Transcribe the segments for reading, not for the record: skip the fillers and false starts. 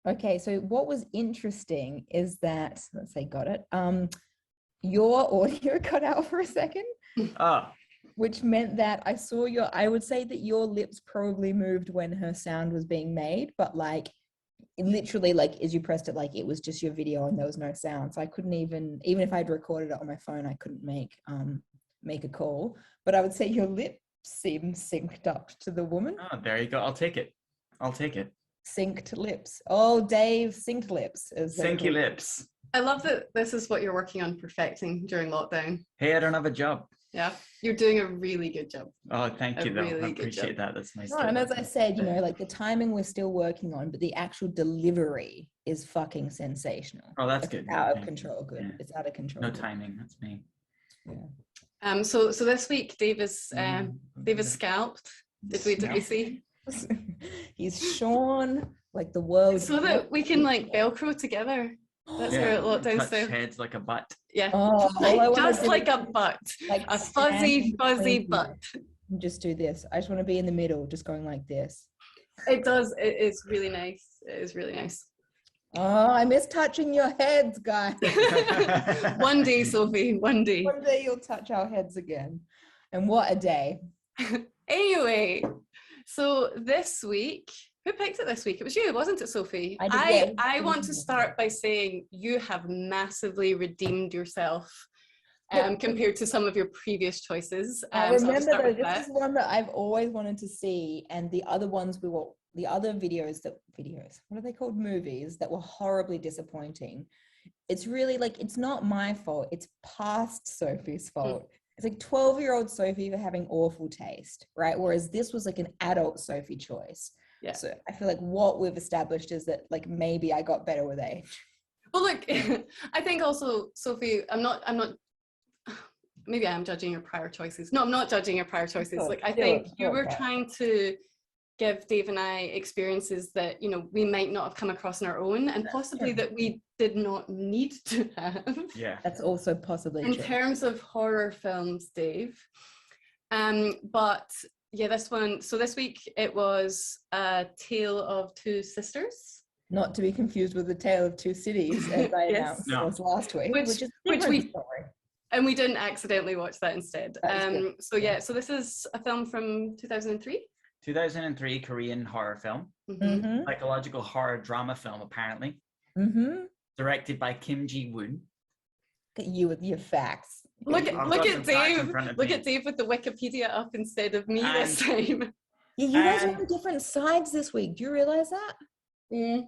Okay, so what was interesting is that, let's say, got it. Your audio cut out for a second. Ah. Which meant that I would say that your lips probably moved when her sound was being made, but like literally, like as you pressed it, like it was just your video and there was no sound. So I couldn't even if I'd recorded it on my phone, I couldn't make a call. But I would say your lips seemed synced up to the woman. Oh, there you go. I'll take it. Synced lips. Oh, Dave, synced lips. Syncy lips. I love that this is what you're working on perfecting during lockdown. Hey, I don't have a job. Yeah, you're doing a really good job. Oh, thank you, though. I appreciate that. That's nice. And as I said, like the timing we're still working on, but the actual delivery is fucking sensational. Oh, that's good. Out of control. Good. Yeah. It's out of control. No timing. That's me. Yeah. So this week, Dave is scalped. Did we see? He's shorn like the world. So that we can like Velcro together. That's our lockdown style. Heads like a butt. Yeah. Oh, just like a butt. Like a fuzzy butt. Just do this. I just want to be in the middle, just going like this. It does. It is really nice. It is really nice. Oh, I miss touching your heads, guys. One day, Sophie. One day. One day you'll touch our heads again. And what a day. Anyway, so this week, who picked it this week? It was you, wasn't it, Sophie? I want to start by saying you have massively redeemed yourself compared to some of your previous choices. I remember though, this is one that I've always wanted to see, and the other ones the other videos, what are they called? Movies that were horribly disappointing. It's really like, it's not my fault. It's past Sophie's fault. It's like 12-year-old Sophie for having awful taste, right? Whereas this was like an adult Sophie choice. Yeah. So I feel like what we've established is that like maybe I got better with age. Well, look, I think also, Sophie, I'm not, maybe I am judging your prior choices. No, I'm not judging your prior choices. Like, I think you were trying to give Dave and I experiences that, you know, we might not have come across on our own, and possibly that we did not need to have. Yeah. That's also possibly in true. terms of horror films, Dave. But yeah, this one, so this week it was A Tale of Two Sisters. Not to be confused with The Tale of Two Cities, as I announced was last week, which is story. And we didn't accidentally watch that instead. So yeah, so this is a film from 2003. 2003 Korean horror film, psychological horror drama film, apparently. Directed by Kim Ji-woon. Look at you with your facts. Look at Dave. Look at Dave with the Wikipedia up instead of me this time. Yeah, you guys are on different sides this week. Do you realize that? Yeah.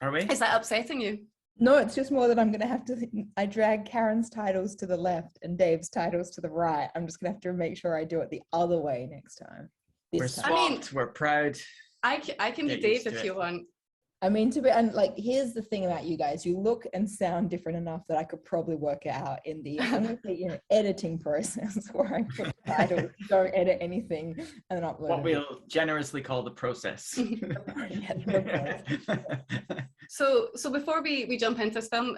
Are we? Is that upsetting you? No, it's just more that I'm going to have to, I drag Karen's titles to the left and Dave's titles to the right. I'm just going to have to make sure I do it the other way next time. We're swapped, we're proud. I can be Dave if you want. I mean, and like, here's the thing about you guys. You look and sound different enough that I could probably work it out in the editing process where I put titles, don't edit anything, and then upload what we'll generously call the process. So before we jump into this film,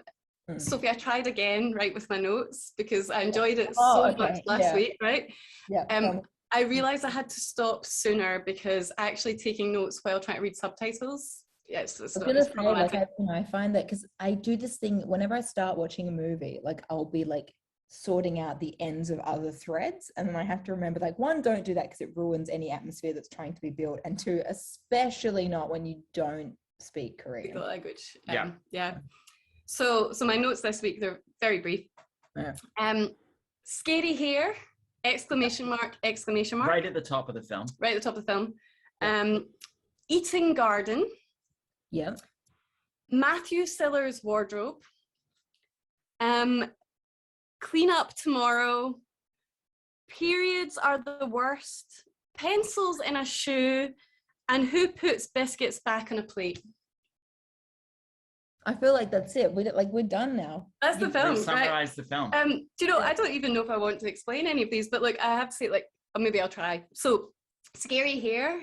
Sophie, I tried again, right, with my notes because I enjoyed it so much last week, right? Yeah. I realized I had to stop sooner because actually taking notes while trying to read subtitles, it's problematic. I find that because I do this thing whenever I start watching a movie, like I'll be like sorting out the ends of other threads, and then I have to remember, like, one, don't do that because it ruins any atmosphere that's trying to be built, and two, especially not when you don't speak Korean. The language. Yeah. So my notes this week, they're very brief. Yeah. Scary hair, exclamation mark. Right at the top of the film. Right at the top of the film. Eating garden. Yeah. Matthew Siller's wardrobe. Clean up tomorrow. Periods are the worst. Pencils in a shoe. And who puts biscuits back on a plate? I feel like that's it. We're done now. That's the film, Summarize the film. Do you know, I don't even know if I want to explain any of these, but like I have to say, like, or maybe I'll try. So, scary hair.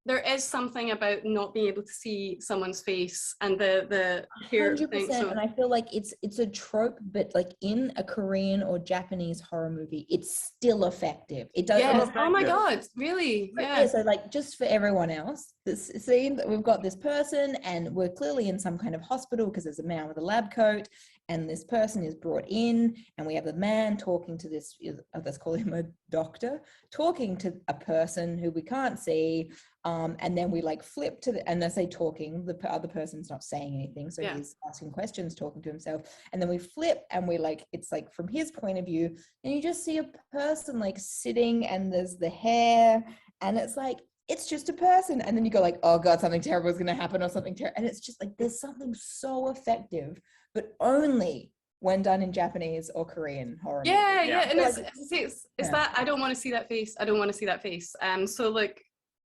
there is something about not being able to see someone's face and the hair 100%, thing. So, and I feel like it's a trope, but like in a Korean or Japanese horror movie, it's still effective. It does. yes. Oh my God, really? Yeah. So like, just for everyone else, this scene that we've got this person, and we're clearly in some kind of hospital because there's a man with a lab coat, and this person is brought in, and we have the man talking to this, let's call him a doctor, talking to a person who we can't see. And then we like flip to and I say talking, the other person's not saying anything, so he's asking questions, talking to himself, and then we flip and we like, it's like from his point of view, and you just see a person like sitting, and there's the hair, and it's like, it's just a person, and then you go like, oh God, something terrible is going to happen, or something terrible, and it's just like, there's something so effective, but only when done in Japanese or Korean horror. Yeah. And it's that I don't want to see that face. I don't want to see that face. So like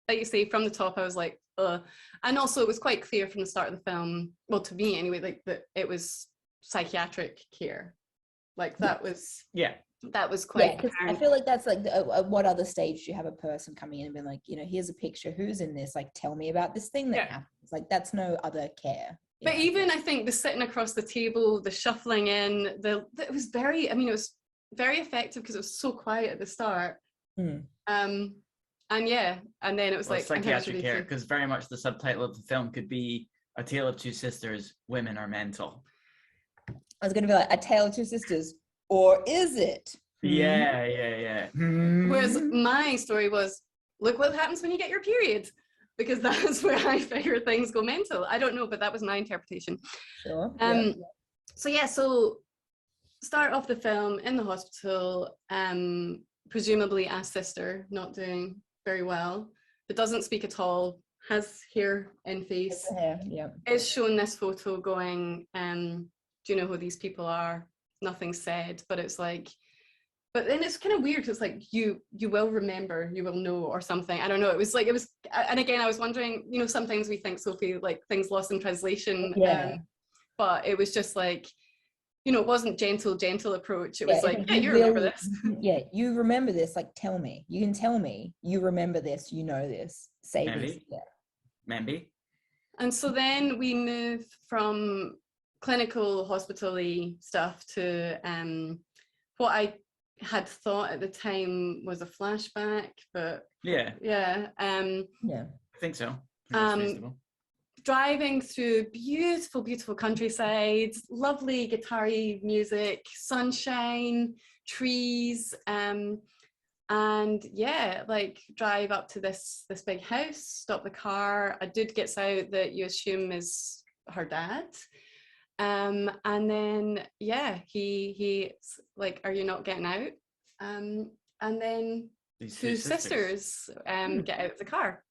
you say, from the top, I was like, ugh. And also it was quite clear from the start of the film, well, to me anyway, like that it was psychiatric care. Like that was, that was quite apparent. I feel like that's like, what other stage do you have a person coming in and being like, here's a picture, who's in this, like, tell me about this thing that happens. Like, that's no other care. But even I think the sitting across the table, the shuffling in, it was very, it was very effective because it was so quiet at the start. And then it was like psychiatric care, because very much the subtitle of the film could be A Tale of Two Sisters, Women Are Mental. I was going to be like, A Tale of Two Sisters, or is it? Yeah. Whereas my story was, look what happens when you get your period, because that's where I figure things go mental. I don't know, but that was my interpretation. Sure. So start off the film in the hospital, presumably a sister, not doing very well, but doesn't speak at all, has hair in face, is shown this photo going, do you know who these people are? Nothing said, but it's like, but then it's kind of weird because it's like, you will remember, you will know, or something. I don't know. It was, and again, I was wondering, sometimes we think, Sophie, like things lost in translation, but it was just like, it wasn't gentle approach. It was like, you remember this. You remember this. Like, tell me. You can tell me. You remember this. You know this. Say this. Maybe. And so then we move from clinical hospital-y stuff to what I had thought at the time was a flashback, but I think so. Driving through beautiful countryside, lovely guitar-y music, sunshine, trees, and drive up to this big house, stop the car. A dude gets out that you assume is her dad, and then he's like, are you not getting out? And then these two sisters get out of the car.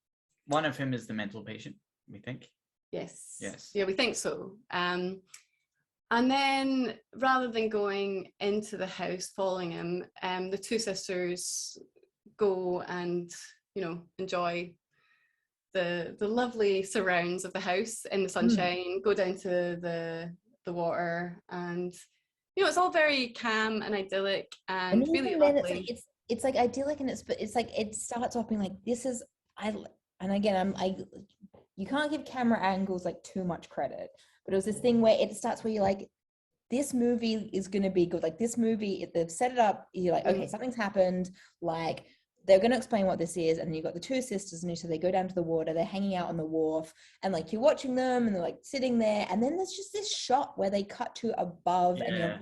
One of whom is the mental patient, we think. Yes. Yeah, we think so. And then rather than going into the house following him, the two sisters go and, enjoy the lovely surrounds of the house in the sunshine, go down to the water, and it's all very calm and idyllic and really lovely. It's like idyllic, and it's like, it starts off being like, this is, you can't give camera angles like too much credit, but it was this thing where it starts where you're like, this movie is going to be good. Like, this movie, they've set it up, you're like, okay, something's happened, like they're going to explain what this is, and then you've got the two sisters, and so they go down to the water, they're hanging out on the wharf, and like you're watching them, and they're like sitting there, and then there's just this shot where they cut to above, and you're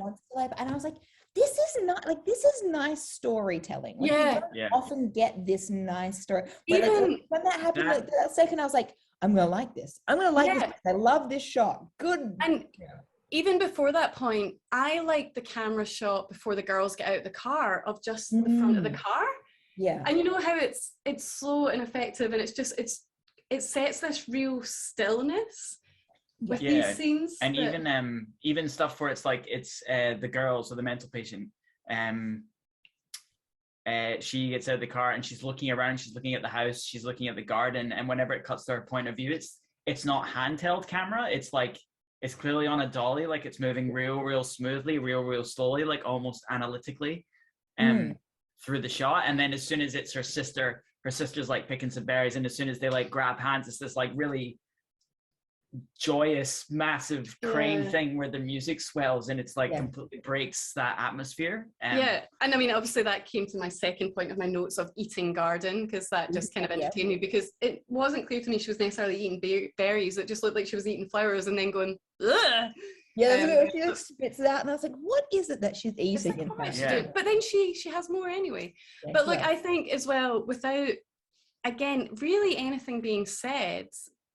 and I was like, this is not like, this is nice storytelling. Like, you don't often get this nice story. When that happened, like that second, I was like, I'm gonna like this. I'm gonna like this. I love this shot. Good. And even before that point, I like the camera shot before the girls get out of the car of just the front of the car. Yeah. And you know how it's slow and effective, and it sets this real stillness with these scenes. And even stuff where it's like, it's the girls or the mental patient, she gets out of the car and she's looking around, she's looking at the house, she's looking at the garden, and whenever it cuts to her point of view, it's not handheld camera, it's like, it's clearly on a dolly, like it's moving real smoothly, real slowly, like almost analytically through the shot. And then as soon as it's her sister her sister's like picking some berries, and as soon as they like grab hands, it's this like really joyous, massive crane thing where the music swells and it's like completely breaks that atmosphere. And I mean, obviously that came to my second point of my notes of eating garden, because that just kind of entertained me, because it wasn't clear to me she was necessarily eating berries. It just looked like she was eating flowers and then going, ugh. Yeah, there's a bit where she just spits it out, and I was like, what is it that she's eating? Like, but then she has more anyway. But look, I think as well, without, again, really anything being said,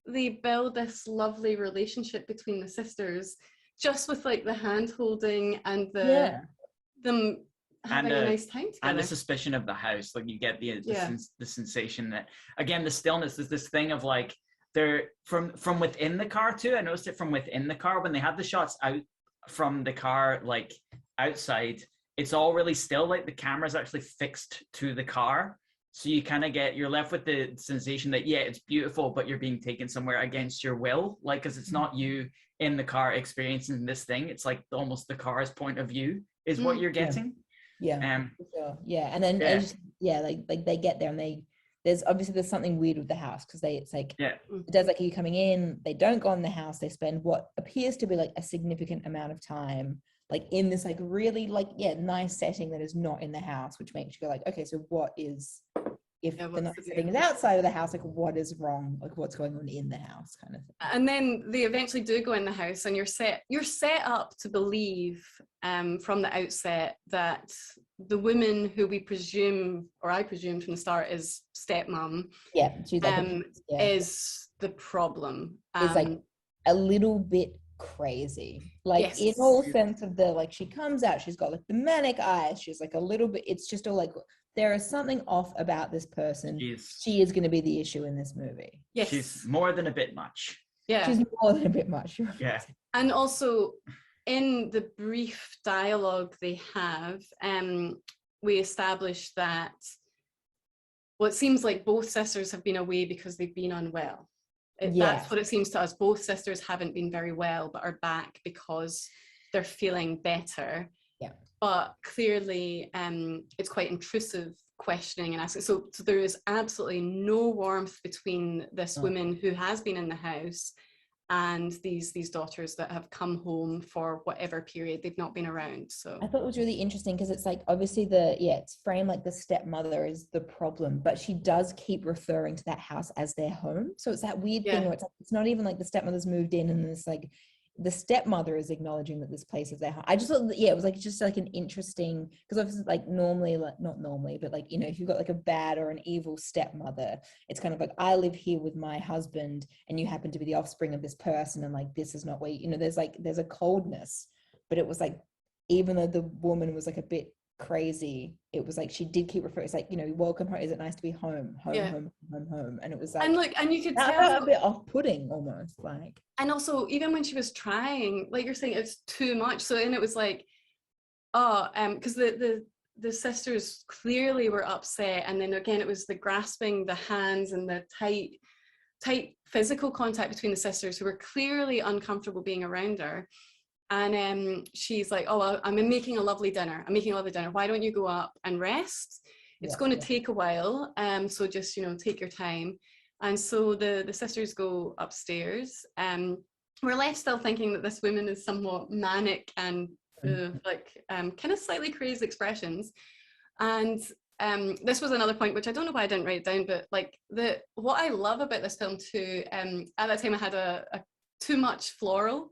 they build this lovely relationship between the sisters, just with like the hand holding and them having a nice time together. And the suspicion of the house, like you get the sensation that, again, the stillness is this thing of like, they're from within the car too. I noticed it from within the car when they had the shots out from the car, like outside, it's all really still, like the camera's actually fixed to the car. So you kind of you're left with the sensation that, it's beautiful, but you're being taken somewhere against your will. Like, cause it's not you in the car experiencing this thing. It's like almost the car's point of view is what you're getting. And then like they get there and there's something weird with the house, because it's like Dad's like, are you coming in? They don't go in the house. They spend what appears to be like a significant amount of time like in this like really like nice setting that is not in the house, which makes you go like, okay, so what is, if the nice setting is outside of the house, like what is wrong, like what's going on in the house kind of thing. And then they eventually do go in the house, and you're set up to believe from the outset that the woman who we presume, or I presume from the start, is stepmom, she's like is the problem. Is like a little bit crazy, like in all sense of the, like she comes out, she's got like the manic eyes, she's like a little bit, it's just all like there is something off about this person. She is going to be the issue in this movie. She's more than a bit much. She's more than a bit much. And also in the brief dialogue they have, we established that it seems like both sisters have been away because they've been unwell. That's what it seems to us. Both sisters haven't been very well, but are back because they're feeling better. But clearly, it's quite intrusive questioning and asking. So there is absolutely no warmth between this woman who has been in the house and these daughters that have come home for whatever period they've not been around. So I thought it was really interesting, because it's like obviously it's framed like the stepmother is the problem, but she does keep referring to that house as their home. So it's that weird thing where it's not even like the stepmother's moved in and it's like the stepmother is acknowledging that this place is their home. I just thought it was like just like an interesting, because obviously like normally, like not normally, but like, you know, if you've got like a bad or an evil stepmother, it's kind of like, I live here with my husband and you happen to be the offspring of this person, and like this is not where you know, there's a coldness. But it was like, even though the woman was like a bit crazy, it was like she did keep referring, it's like, you know, welcome home, is it nice to be home, and it was like, and you could tell a bit off-putting almost, like. And also even when she was trying, like you're saying, it's too much. So and it was like, because the sisters clearly were upset, and then again it was the grasping the hands and the tight physical contact between the sisters, who were clearly uncomfortable being around her. And she's like, I'm making a lovely dinner. Why don't you go up and rest? It's going to take a while. So just, you know, take your time. And so the sisters go upstairs. We're left still thinking that this woman is somewhat manic and kind of slightly crazy expressions. And this was another point, which I don't know why I didn't write it down, but like what I love about this film too, at that time I had a too much floral.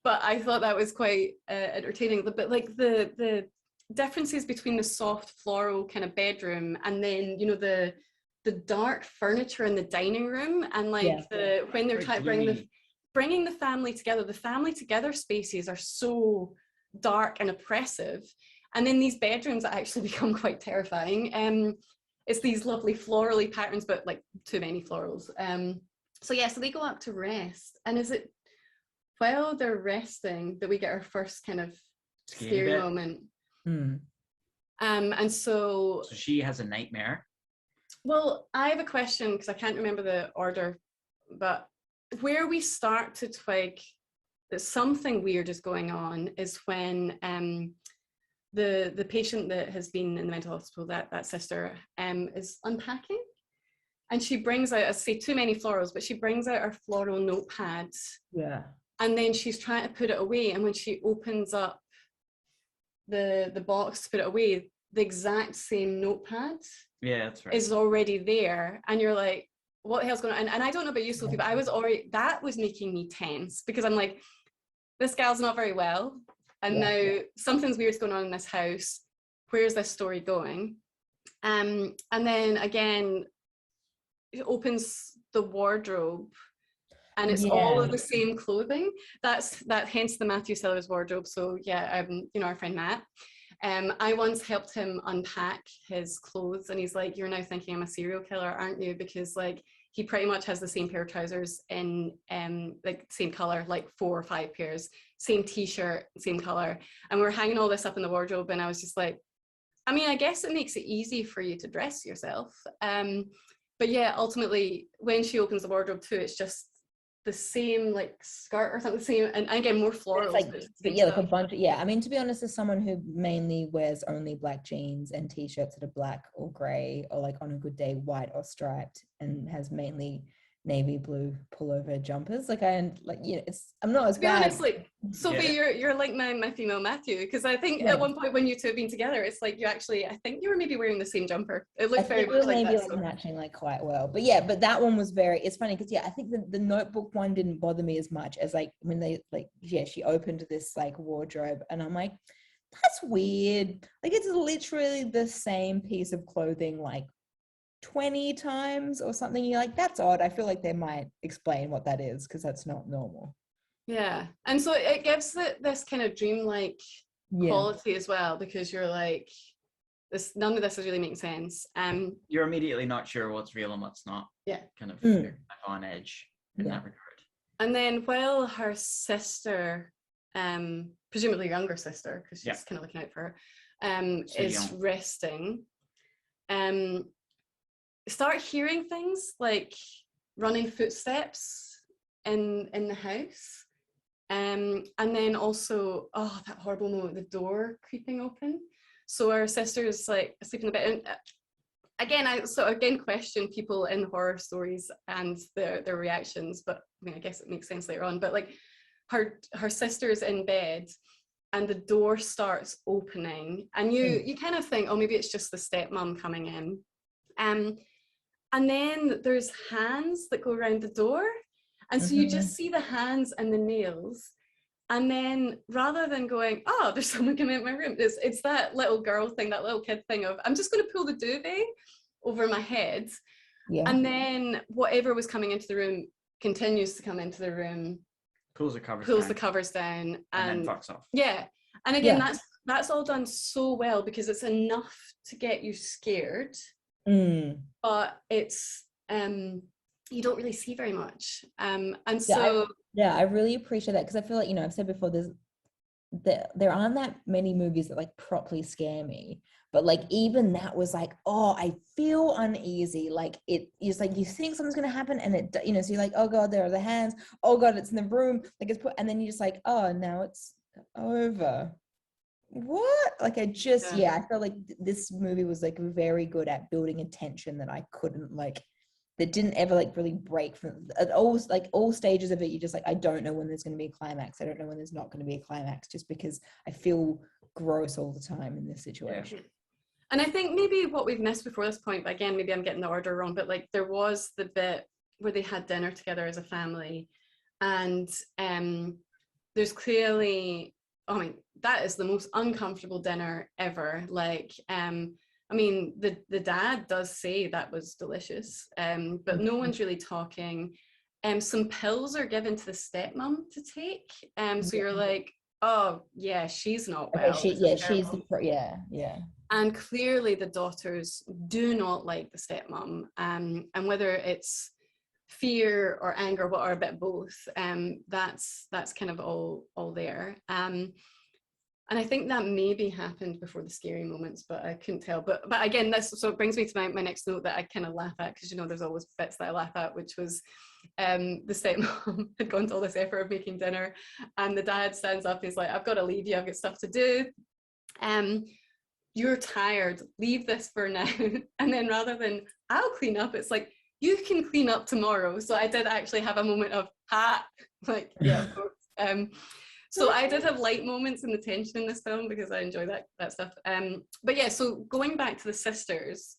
But I thought that was quite entertaining. But like the differences between the soft floral kind of bedroom and then, you know, the dark furniture in the dining room, and like when they're trying bringing the family together spaces are so dark and oppressive. And then these bedrooms that actually become quite terrifying. It's these lovely florally patterns, but like too many florals. So they go up to rest, and is it while they're resting that we get our first kind of scary moment. And so she has a nightmare. Well, I have a question, because I can't remember the order, but where we start to twig that something weird is going on is when the patient that has been in the mental hospital, that sister, is unpacking. and she brings out, I say too many florals, but she brings out her floral notepad. Yeah. And then she's trying to put it away. And when she opens up the box to put it away, the exact same notepad that's right. is already there. And you're like, what the hell's going on? And I don't know about you, Sophie, but that was making me tense, because I'm like, this gal's not very well. And now something's weird's going on in this house. Where's this story going? And then again, it opens the wardrobe, and it's all of the same clothing. That's hence the Matthew Sellers wardrobe. So our friend Matt. I once helped him unpack his clothes, and he's like, "You're now thinking I'm a serial killer, aren't you?" Because like he pretty much has the same pair of trousers in like same color, like 4 or 5 pairs, same t-shirt, same color. And we're hanging all this up in the wardrobe, and I was just like, I mean, I guess it makes it easy for you to dress yourself. But yeah, ultimately, when she opens the wardrobe too, it's just the same like skirt or something, the same, and again, more florals. Like a bunch of, I mean, to be honest, as someone who mainly wears only black jeans and t-shirts that are black or gray, or like on a good day, white or striped, and has mainly navy blue pullover jumpers, I'm not as bad. Honestly, Sophie, you're like my female Matthew, because I think at one point when you two have been together, it's like I think you were maybe wearing the same jumper. It looked very much like that. Maybe matching like quite well, but but that one was it's funny because I think the notebook one didn't bother me as much as like when they she opened this like wardrobe, and I'm like, that's weird. Like it's literally the same piece of clothing like 20 times or something. You're like, that's odd. I feel like they might explain what that is, because that's not normal. Yeah, and so it gives this kind of dreamlike quality as well, because you're like, none of this is really making sense. You're immediately not sure what's real and what's not. Yeah, kind of you're on edge in that regard. And then while her sister, presumably younger sister, because she's kind of looking out for her, is resting, start hearing things like running footsteps in the house, and then also that horrible moment, the door creeping open. So our sister's like asleep in the bed, and again I question people in horror stories and their reactions, but I mean I guess it makes sense later on. But like her sister's in bed, and the door starts opening, and you kind of think, oh, maybe it's just the stepmom coming in, and then there's hands that go around the door, and so you just see the hands and the nails. And then rather than going, oh, there's someone coming in my room, it's that little girl thing, that little kid thing of, I'm just going to pull the duvet over my head. And then whatever was coming into the room continues to come into the room, pulls the covers down, and then fucks off. Yeah. And again, that's all done so well, because it's enough to get you scared, but it's you don't really see very much, and so I really appreciate that, because I feel like, I've said before, there aren't that many movies that like properly scare me, but like even that was like, oh, I feel uneasy, like it's like you think something's gonna happen, and it so you're like, oh god, there are the hands, oh god, it's in the room, like it's put, and then you're just like, oh, now it's over. What? Like I felt like this movie was like very good at building a tension that I couldn't like, that didn't ever like really break from at all stages of it. You just like, I don't know when there's going to be a climax. I don't know when there's not going to be a climax, just because I feel gross all the time in this situation. And I think maybe what we've missed before this point, but again, maybe I'm getting the order wrong, but like there was the bit where they had dinner together as a family, and there's clearly, I mean, that is the most uncomfortable dinner ever. Like, I mean, the dad does say that was delicious, but no one's really talking. Some pills are given to the stepmom to take. So you're like, oh yeah, she's not well. And clearly the daughters do not like the stepmom, and whether it's fear or anger, or a bit of both, that's kind of all there. And I think that maybe happened before the scary moments, but I couldn't tell. But again, so it brings me to my next note that I kind of laugh at, because there's always bits that I laugh at, which was the stepmom had gone to all this effort of making dinner, and the dad stands up, he's like, I've got to leave you, I've got stuff to do. You're tired, leave this for now. And then rather than I'll clean up, it's like, you can clean up tomorrow. So I did actually have a moment of, like, yeah, of course. So I did have light moments in the tension in this film because I enjoy that stuff. But yeah, so going back to the sisters,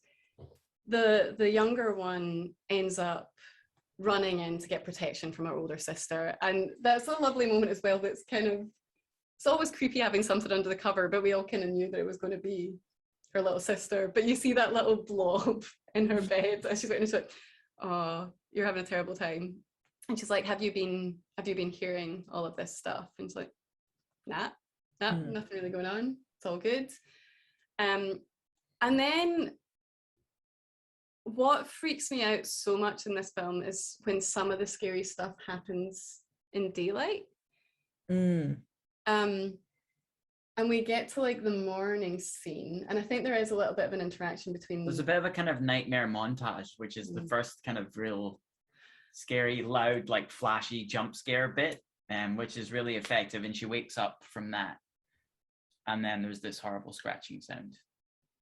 the younger one ends up running in to get protection from her older sister. And that's a lovely moment as well. That's kind of, it's always creepy having something under the cover, but we all kind of knew that it was going to be her little sister. But you see that little blob in her bed as she's going into it. Oh, you're having a terrible time. And she's like, have you been hearing all of this stuff? And she's like, nah, nothing really going on. It's all good. And then what freaks me out so much in this film is when some of the scary stuff happens in daylight. And we get to like the morning scene, and I think there is a little bit of an interaction between. There's a bit of a kind of nightmare montage, which is the first kind of real scary, loud, like flashy jump scare bit, which is really effective. And she wakes up from that, and then there's this horrible scratching sound.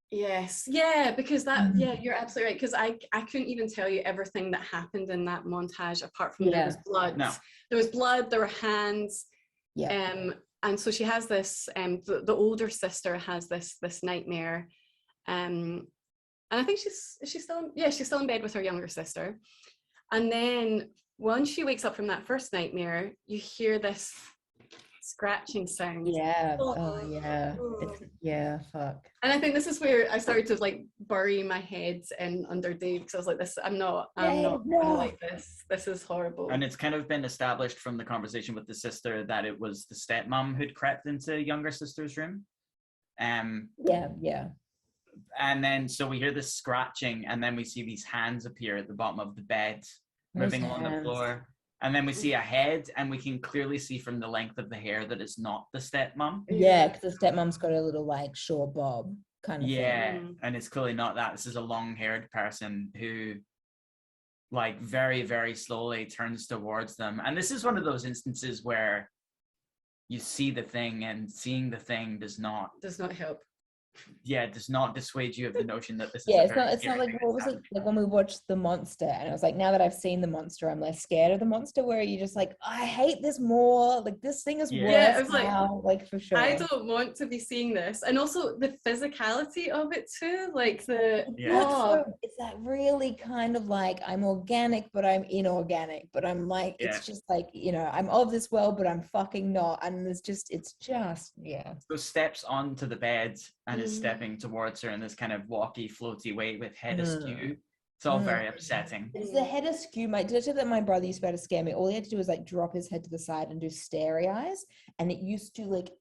Yes, yeah, because that, yeah, you're absolutely right. Because I couldn't even tell you everything that happened in that montage apart from there was blood. No. There was blood. There were hands. Yeah. And so she has this. The older sister has this nightmare, and I think she's still in bed with her younger sister. And then once she wakes up from that first nightmare, you hear this scratching sound. Yeah. Yeah. Fuck. And I think this is where I started to like bury my head in under Dave, because I was like, this, I'm not like this. This is horrible. And it's kind of been established from the conversation with the sister that it was the stepmom who'd crept into younger sister's room. Yeah. And then so we hear this scratching, and then we see these hands appear at the bottom of the bed, moving along the floor. And then we see a head, and we can clearly see from the length of the hair that it's not the stepmom. Yeah, because the stepmom's got a little like short bob kind of thing. Yeah, and it's clearly not that. This is a long-haired person who, like, very, very slowly turns towards them. And this is one of those instances where you see the thing, and seeing the thing does not help. Yeah, does not dissuade you of the notion that this is it's not like, what was it, like when we watched The Monster, and I was like, now that I've seen The Monster, I'm less scared of The Monster, where you just like, I hate this more, like this thing is worse now, like for sure. I don't want to be seeing this. And also the physicality of it too, like the it's that really kind of like, I'm organic but I'm inorganic, but I'm like, it's just like, you know, I'm of this world but I'm fucking not, and it's just so steps onto the bed and is stepping towards her in this kind of walky, floaty way with head askew. It's all very upsetting. It's the head askew. Did I tell you that my brother used to be able to scare me? All he had to do was like drop his head to the side and do starey eyes, and it used to like,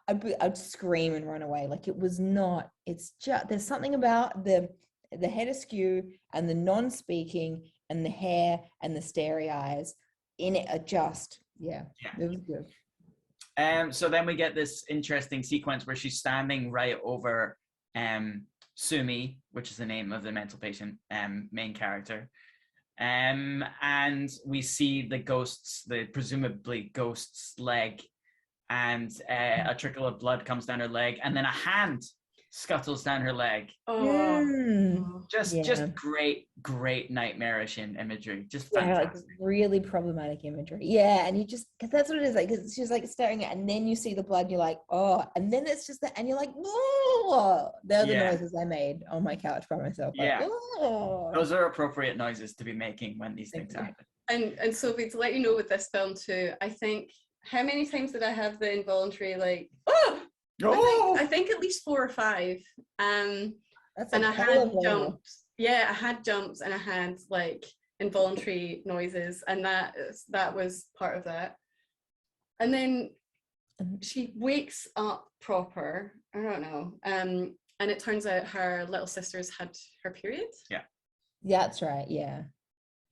I'd scream and run away. Like it was not. It's just, there's something about the head askew and the non-speaking and the hair and the starey eyes in it are just it was good. So then we get this interesting sequence where she's standing right over Sumi, which is the name of the mental patient main character. And we see the presumably ghost's leg, and a trickle of blood comes down her leg, and then a hand scuttles down her leg. Just great nightmarish imagery, just fantastic. Like really problematic imagery. And you just, because that's what it is, like, cause she's like staring at, and then you see the blood and you're like, oh, and then it's just that, and you're like, oh, they're the noises I made on my couch by myself, like, those are appropriate noises to be making when these things happen. And Sophie, to let you know with this film too, I think, how many times did I have the involuntary like, I think at least 4 or 5. And I had jumps. Yeah, I had jumps, and I had like involuntary noises, and that was part of that. And then she wakes up proper. I don't know. And it turns out her little sister's had her period. Yeah, that's right. Yeah.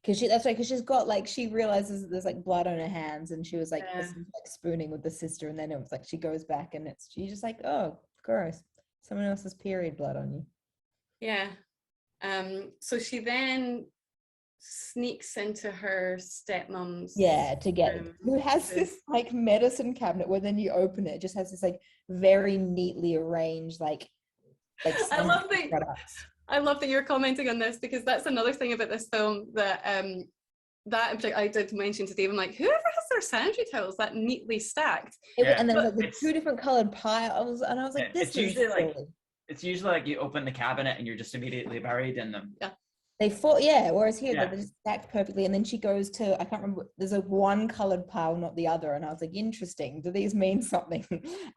Because she's got like, she realizes that there's like blood on her hands, and she was like, this is like spooning with the sister, and then it was like she goes back and she's just like, oh, gross, someone else's period blood on you. So she then sneaks into her stepmom's who has this like medicine cabinet where then you open it just has this like very neatly arranged like I love I love that you're commenting on this, because that's another thing about this film that that in particular I did mention to Dave. I'm like, whoever has their sanitary towels that neatly stacked? And there's like the two different colored piles, and I was like, this is usually silly. like, it's usually like you open the cabinet and you're just immediately buried in them. Yeah. They fall, yeah. Whereas here, they're just stacked perfectly, and then she goes to, I can't remember. There's a one colored pile, not the other, and I was like, interesting. Do these mean something?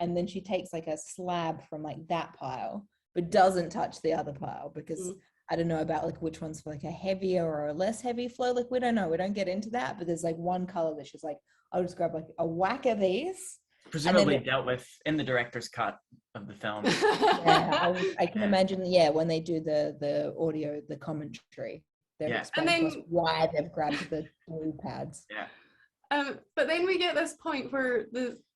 And then she takes like a slab from like that pile, but doesn't touch the other pile because I don't know about like which one's for like a heavier or a less heavy flow. Like we don't know. We don't get into that. But there's like one color that she's like, I'll just grab like a whack of these. Presumably dealt with in the director's cut of the film. Yeah, I can imagine. Yeah, when they do the audio, the commentary, they've explained to us why they've grabbed the blue pads. Yeah. But then we get this point where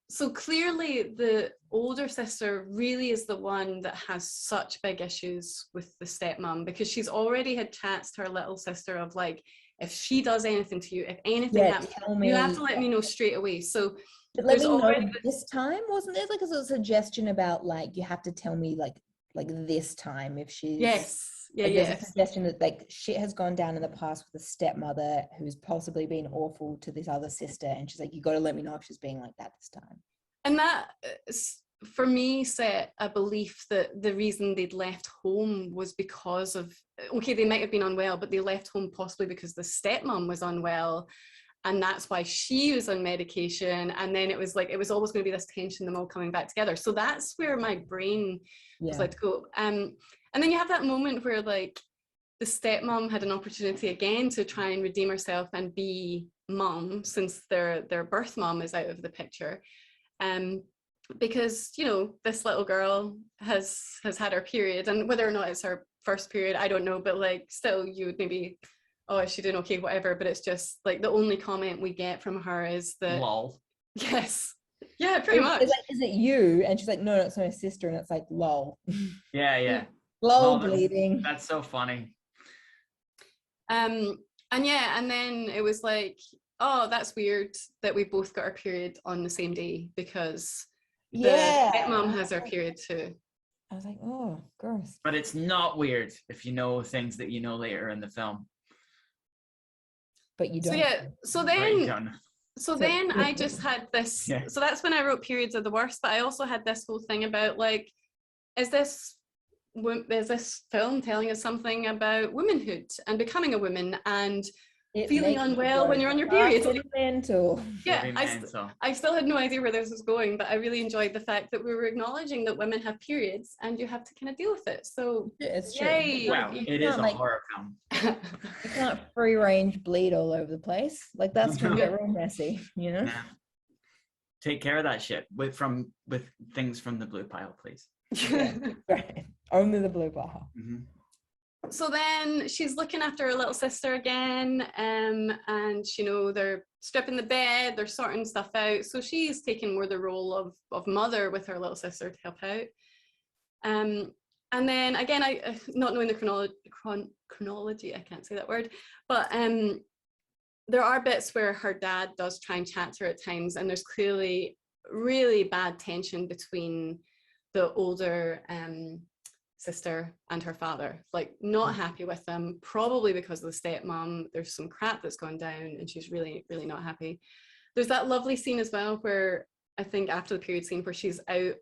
so clearly the older sister really is the one that has such big issues with the stepmom, because she's already had chats to her little sister of like, if she does anything to you, if anything happens, you have to let me know straight away. So but let me know this time. Wasn't there like a suggestion about like you have to tell me like this time if she's there's a suggestion that like shit has gone down in the past with a stepmother who's possibly been awful to this other sister, and she's like, you got to let me know if she's being like that this time. And that for me set a belief that the reason they'd left home was because of, okay, they might have been unwell, but they left home possibly because the stepmom was unwell. And that's why she was on medication. And then it was like, it was always going to be this tension, them all coming back together. So that's where my brain was like to go. And then you have that moment where like the stepmom had an opportunity again to try and redeem herself and be mom, since their birth mom is out of the picture. Because, you know, this little girl has had her period, and whether or not it's her first period, I don't know, but like still you would maybe, oh, is she doing okay, whatever, but it's just like the only comment we get from her is that lol. Yes, yeah, pretty much. It's like, is it you? And she's like, no, it's my sister. And it's like, lol. Yeah. Lol, bleeding. That's so funny. And then it was like, oh, that's weird that we both got our period on the same day, because the stepmom has her period too. I was like, oh, gross. But it's not weird if you know things that you know later in the film. But you don't. So then I just had this. Yeah. So that's when I wrote periods are the worst. But I also had this whole thing about like, is this film telling us something about womanhood and becoming a woman and feeling unwell when you're on your period? Mental. Yeah, I still had no idea where this was going, but I really enjoyed the fact that we were acknowledging that women have periods and you have to kind of deal with it. So it's yay. True. Wow, it is a horror film. You can't free range bleed all over the place. Like that's gonna get real messy, you know? Yeah. Take care of that shit with things from the blue pile, please. Right. Only the blue pile. Mm-hmm. So then she's looking after her little sister again, and you know, they're stripping the bed, they're sorting stuff out. So she's taking more the role of mother with her little sister to help out. And then again, I not knowing the chronology, I can't say that word, but there are bits where her dad does try and chat to her at times, and there's clearly really bad tension between the older sister and her father, like not happy with them, probably because of the stepmom. There's some crap that's gone down and she's really, really not happy. There's that lovely scene as well where I think after the period scene where she's out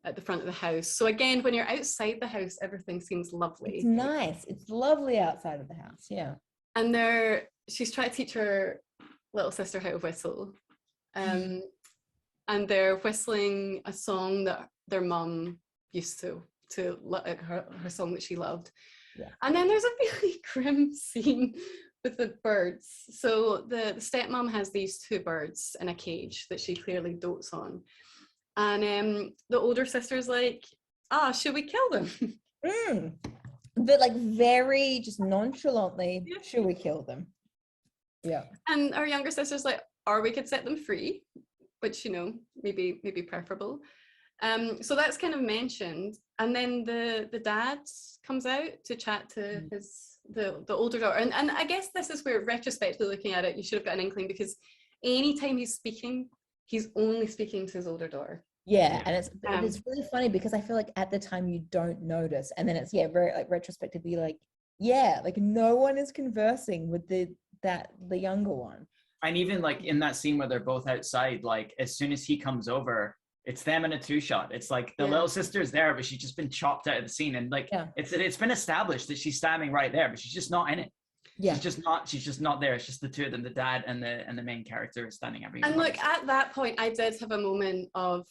at the front of the house. So again, when you're outside the house, everything seems lovely. It's nice. It's lovely outside of the house. Yeah. And she's trying to teach her little sister how to whistle. And they're whistling a song that their mum used to her song that she loved. Yeah. And then there's a really grim scene with the birds. So the stepmom has these two birds in a cage that she clearly dotes on. And the older sister's like, should we kill them? But like very just nonchalantly, should we kill them? Yeah. And our younger sister's like, or we could set them free, which, you know, maybe preferable. So that's kind of mentioned, and then the dad comes out to chat to the older daughter, and I guess this is where, retrospectively looking at it, you should have got an inkling, because anytime he's speaking, he's only speaking to his older daughter. Yeah, and it's really funny because I feel like at the time you don't notice, and then it's very like retrospectively like like no one is conversing with the younger one. And even like in that scene where they're both outside, like as soon as he comes over, it's them in a 2-shot. It's like the little sister's there, but she's just been chopped out of the scene, and like it's been established that she's standing right there, but she's just not in it. Yeah. She's just not there. It's just the two of them, the dad and the main character standing everywhere. And look, at that point, I did have a moment of.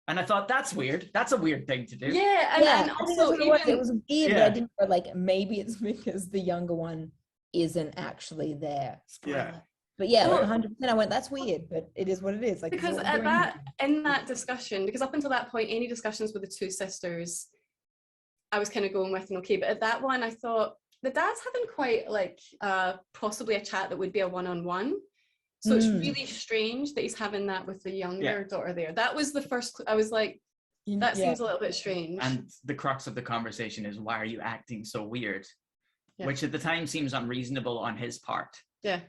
And I thought, that's weird. That's a weird thing to do. Yeah, and also it was weird, but I didn't feel like maybe it's because the younger one isn't actually there. Yeah. But yeah, like 100%, I went, that's weird, but it is what it is. Like, because in that discussion, because up until that point, any discussions with the two sisters, I was kind of going with an okay. But at that one, I thought the dad's having quite like possibly a chat that would be a one-on-one. So it's really strange that he's having that with the younger daughter there. That was the first, I was like, that seems a little bit strange. And the crux of the conversation is, why are you acting so weird? Yeah. Which at the time seems unreasonable on his part. Yeah.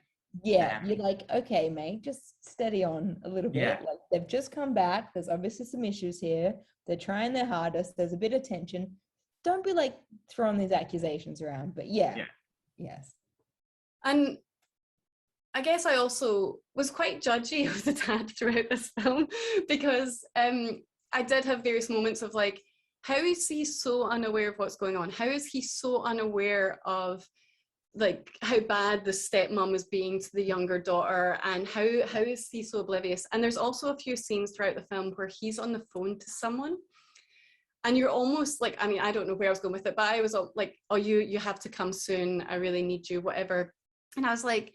Yeah, you're like, okay, mate, just steady on a little bit. Yeah. Like, they've just come back. There's obviously some issues here. They're trying their hardest. There's a bit of tension. Don't be like throwing these accusations around. But yes. And I guess I also was quite judgy of the dad throughout this film because I did have various moments of like, how is he so unaware of what's going on? How is he so unaware of like how bad the stepmom is being to the younger daughter, and how is he so oblivious? And there's also a few scenes throughout the film where he's on the phone to someone, and you're almost like, I mean, I don't know where I was going with it, but I was like, oh, you have to come soon. I really need you, whatever. And I was like,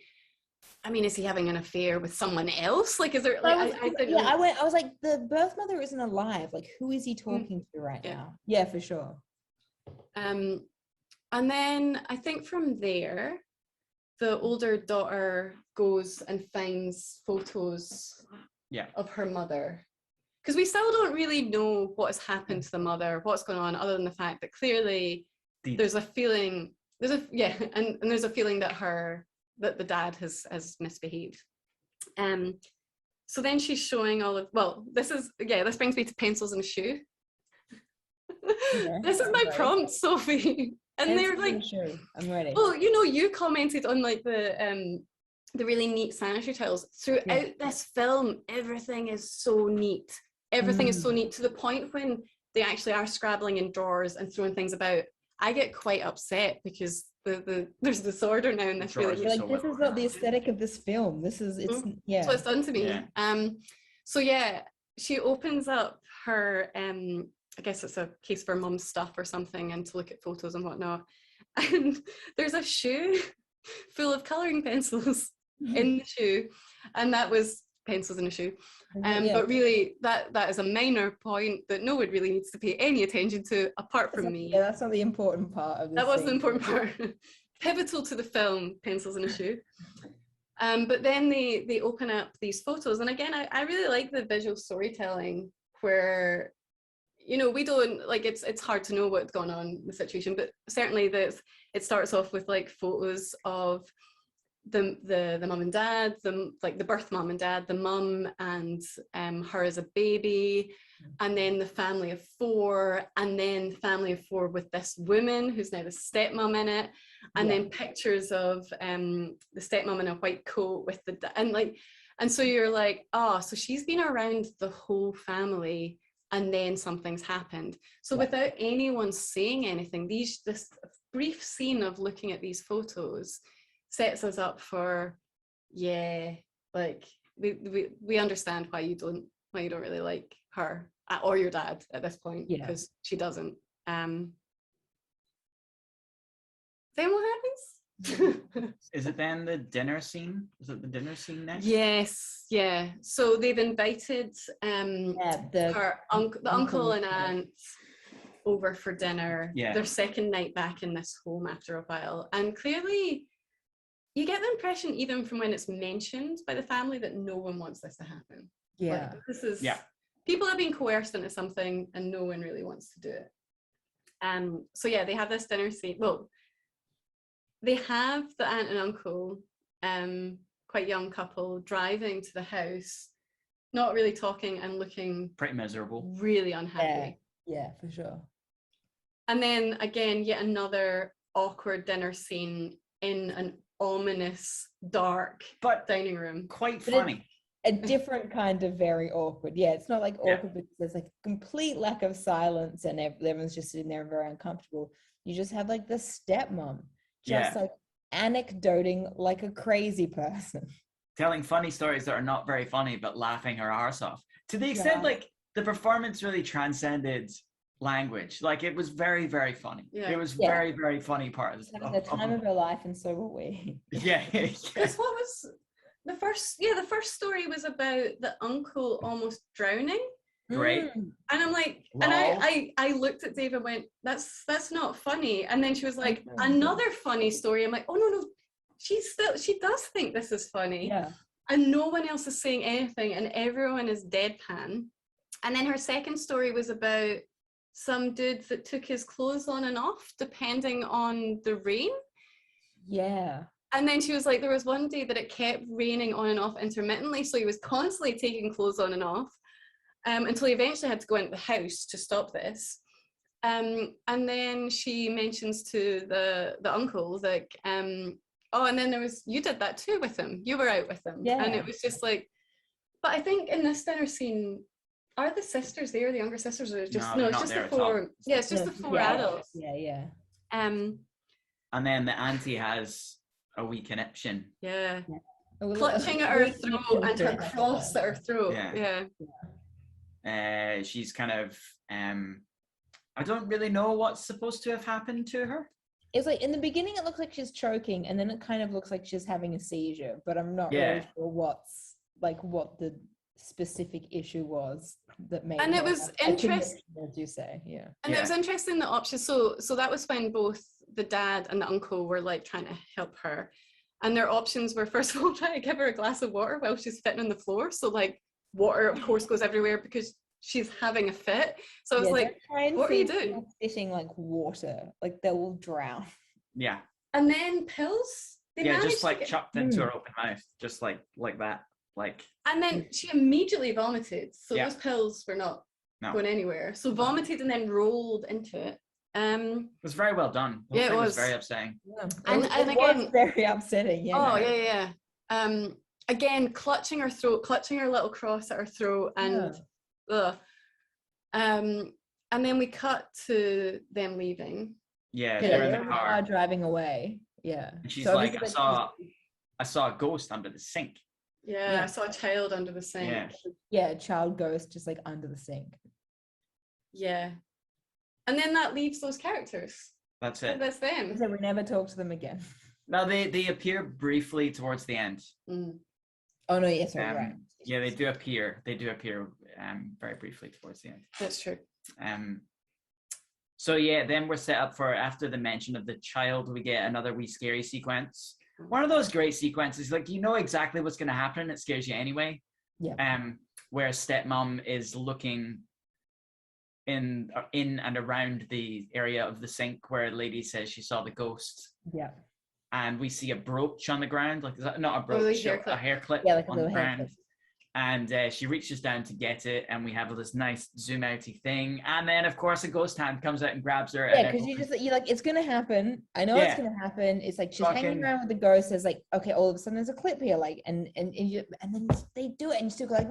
I mean, is he having an affair with someone else? Like, is there? Like, I was like, the birth mother isn't alive. Like, who is he talking to right now? Yeah, for sure. And then I think from there, the older daughter goes and finds photos of her mother. Because we still don't really know what has happened to the mother, what's going on, other than the fact that clearly there's a feeling, and there's a feeling that the dad has misbehaved. So then she's showing all of, this brings me to pencils and a shoe. This is my prompt, Sophie. And they're like, I'm ready. Well, you commented on like the really neat sanitary towels. Throughout this film, everything is so neat. Everything is so neat to the point when they actually are scrabbling in drawers and throwing things about. I get quite upset because there's disorder now in this. Really, like, this is not the aesthetic of this film. This is that's what it's done to me. Yeah. She opens up her I guess it's a case for mum's stuff or something, and to look at photos and whatnot. And there's a shoe full of colouring pencils in the shoe, and that was pencils in a shoe. But really, that is a minor point that no one really needs to pay any attention to, apart from me. Yeah, that's not the important part of this. That was the important part. Pivotal to the film, pencils in a shoe. But then they open up these photos, and again, I really like the visual storytelling where, we don't, like, it's hard to know what's going on in the situation, but certainly it starts off with like photos of the mum and dad, the birth mum and dad, the mum and her as a baby, and then the family of 4, and then family of 4 with this woman who's now the stepmom in it, and then pictures of the stepmom in a white coat with and so you're like, so she's been around the whole family, and then something's happened. So without anyone saying anything, this brief scene of looking at these photos sets us up for, like we understand why you don't really like her or your dad at this point, because she doesn't. Then what happens? Is it then the dinner scene? Is it the dinner scene next? Yes, yeah. So they've invited the uncle and aunt over for dinner. Their second night back in this home after a while, and clearly you get the impression, even from when it's mentioned by the family, that no one wants this to happen. Like, this is people have been coerced into something, and no one really wants to do it. So they have this dinner scene. Well, they have the aunt and uncle, quite young couple, driving to the house not really talking and looking pretty miserable, really unhappy. Yeah, for sure. And then again, yet another awkward dinner scene in an ominous, dark dining room. Quite funny. A different kind of very awkward. Yeah, it's not like awkward because there's like a complete lack of silence and everyone's just sitting there very uncomfortable. You just have like the stepmom just like anecdoting like a crazy person. Telling funny stories that are not very funny, but laughing her arse off. To the extent like the performance really transcended language. Like it was very, very funny. It was very, very funny part of having the time of her life, and so were we. Because what was the first story was about the uncle almost drowning. Great. And I'm like, and I looked at Dave and went, that's not funny. And then she was like, another funny story. I'm like, oh no, she does think this is funny. Yeah. And no one else is saying anything, and everyone is deadpan. And then her second story was about some dude that took his clothes on and off depending on the rain. Yeah. And then she was like, there was one day that it kept raining on and off intermittently, so he was constantly taking clothes on and off until he eventually had to go into the house to stop this. And then she mentions to the uncle like, oh, and then you did that too with him. You were out with him. Yeah. And it was just like, but I think in this dinner scene, are the sisters there, the younger sisters, or just no, it's just the four. Yeah, it's just the four adults. Yeah. And then the auntie has a wee conniption. Yeah. Clutching at her throat and her cross at her throat. Yeah. She's kind of I don't really know what's supposed to have happened to her. It's like in the beginning it looks like she's choking, and then it kind of looks like she's having a seizure, but I'm not really sure what the specific issue was that made and it was interesting, as you say. And it was interesting the options. So that was when both the dad and the uncle were like trying to help her, and their options were, first of all, trying to give her a glass of water while she's fitting on the floor, so like water of course goes everywhere because she's having a fit. So I was like, what are you doing? Fitting like water, like they will drown. Yeah. And then pills, just like chucked into her open mouth, just like that. Like, and then she immediately vomited, so those pills were not going anywhere, so vomited and then rolled into it. It was very well done. It was very upsetting. And it again, was very upsetting. Again, clutching her throat, clutching her little cross at her throat, and and then we cut to them leaving. They're in the car driving away. And she's like, I saw a ghost under the sink. I saw a child under the sink. A child ghost just like under the sink. And then that leaves those characters. That's it. That's them. So we never talk to them again. No, they appear briefly towards the end. Oh no, yes, right. Yeah, they do appear. They do appear very briefly towards the end. That's true. So then we're set up for, after the mention of the child, we get another wee scary sequence. One of those great sequences, like you know exactly what's going to happen. It scares you anyway. Where stepmom is looking in and around the area of the sink where a lady says she saw the ghost. And we see a brooch on the ground, like not a brooch, a hair clip on the ground. And she reaches down to get it, and we have this nice zoom outy thing. And then, of course, a ghost hand comes out and grabs her. Because you're like, it's gonna happen. I know it's gonna happen. It's like she's hanging around with the ghost. It's like, okay, all of a sudden there's a clip here, like, and then they do it, and you still go like,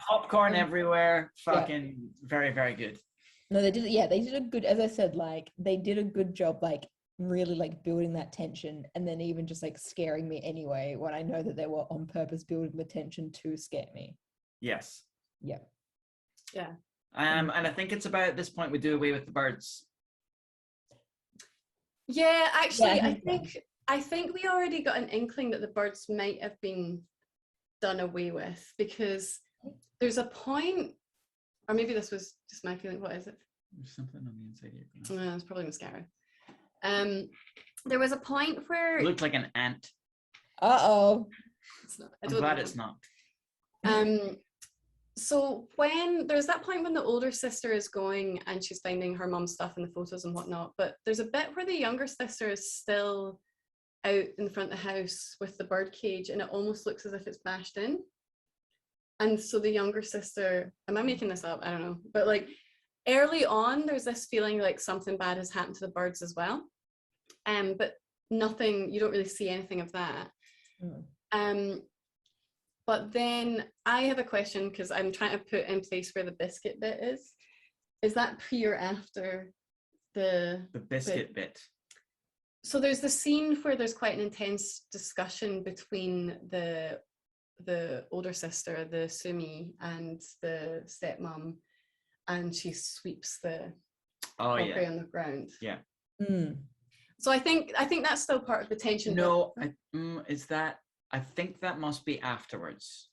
popcorn everywhere. Fucking very, very good. No, they did. They did a good. As I said, like they did a good job, like really like building that tension, and then even just like scaring me anyway when I know that they were on purpose building the tension to scare me. And I think it's about this point we do away with the birds. Actually, I think we already got an inkling that the birds might have been done away with, because there's a point, or maybe this was just my feeling. What is it? There's something on the inside here. It's probably mascara. There was a point where it looked like an ant. It's not. I'm glad it's not. So when there's that point when the older sister is going and she's finding her mum's stuff in the photos and whatnot, but there's a bit where the younger sister is still out in front of the house with the bird cage, and it almost looks as if it's bashed in. And so the younger sister, am I making this up? I don't know. But like early on, there's this feeling like something bad has happened to the birds as well. But nothing, you don't really see anything of that. But then I have a question, because I'm trying to put in place where the biscuit bit is. Is that pre or after the biscuit bit? So there's the scene where there's quite an intense discussion between the older sister, the Sumi, and the stepmom, and she sweeps the crockery on the ground. Yeah. So I think that's still part of the tension. No, I think that must be afterwards,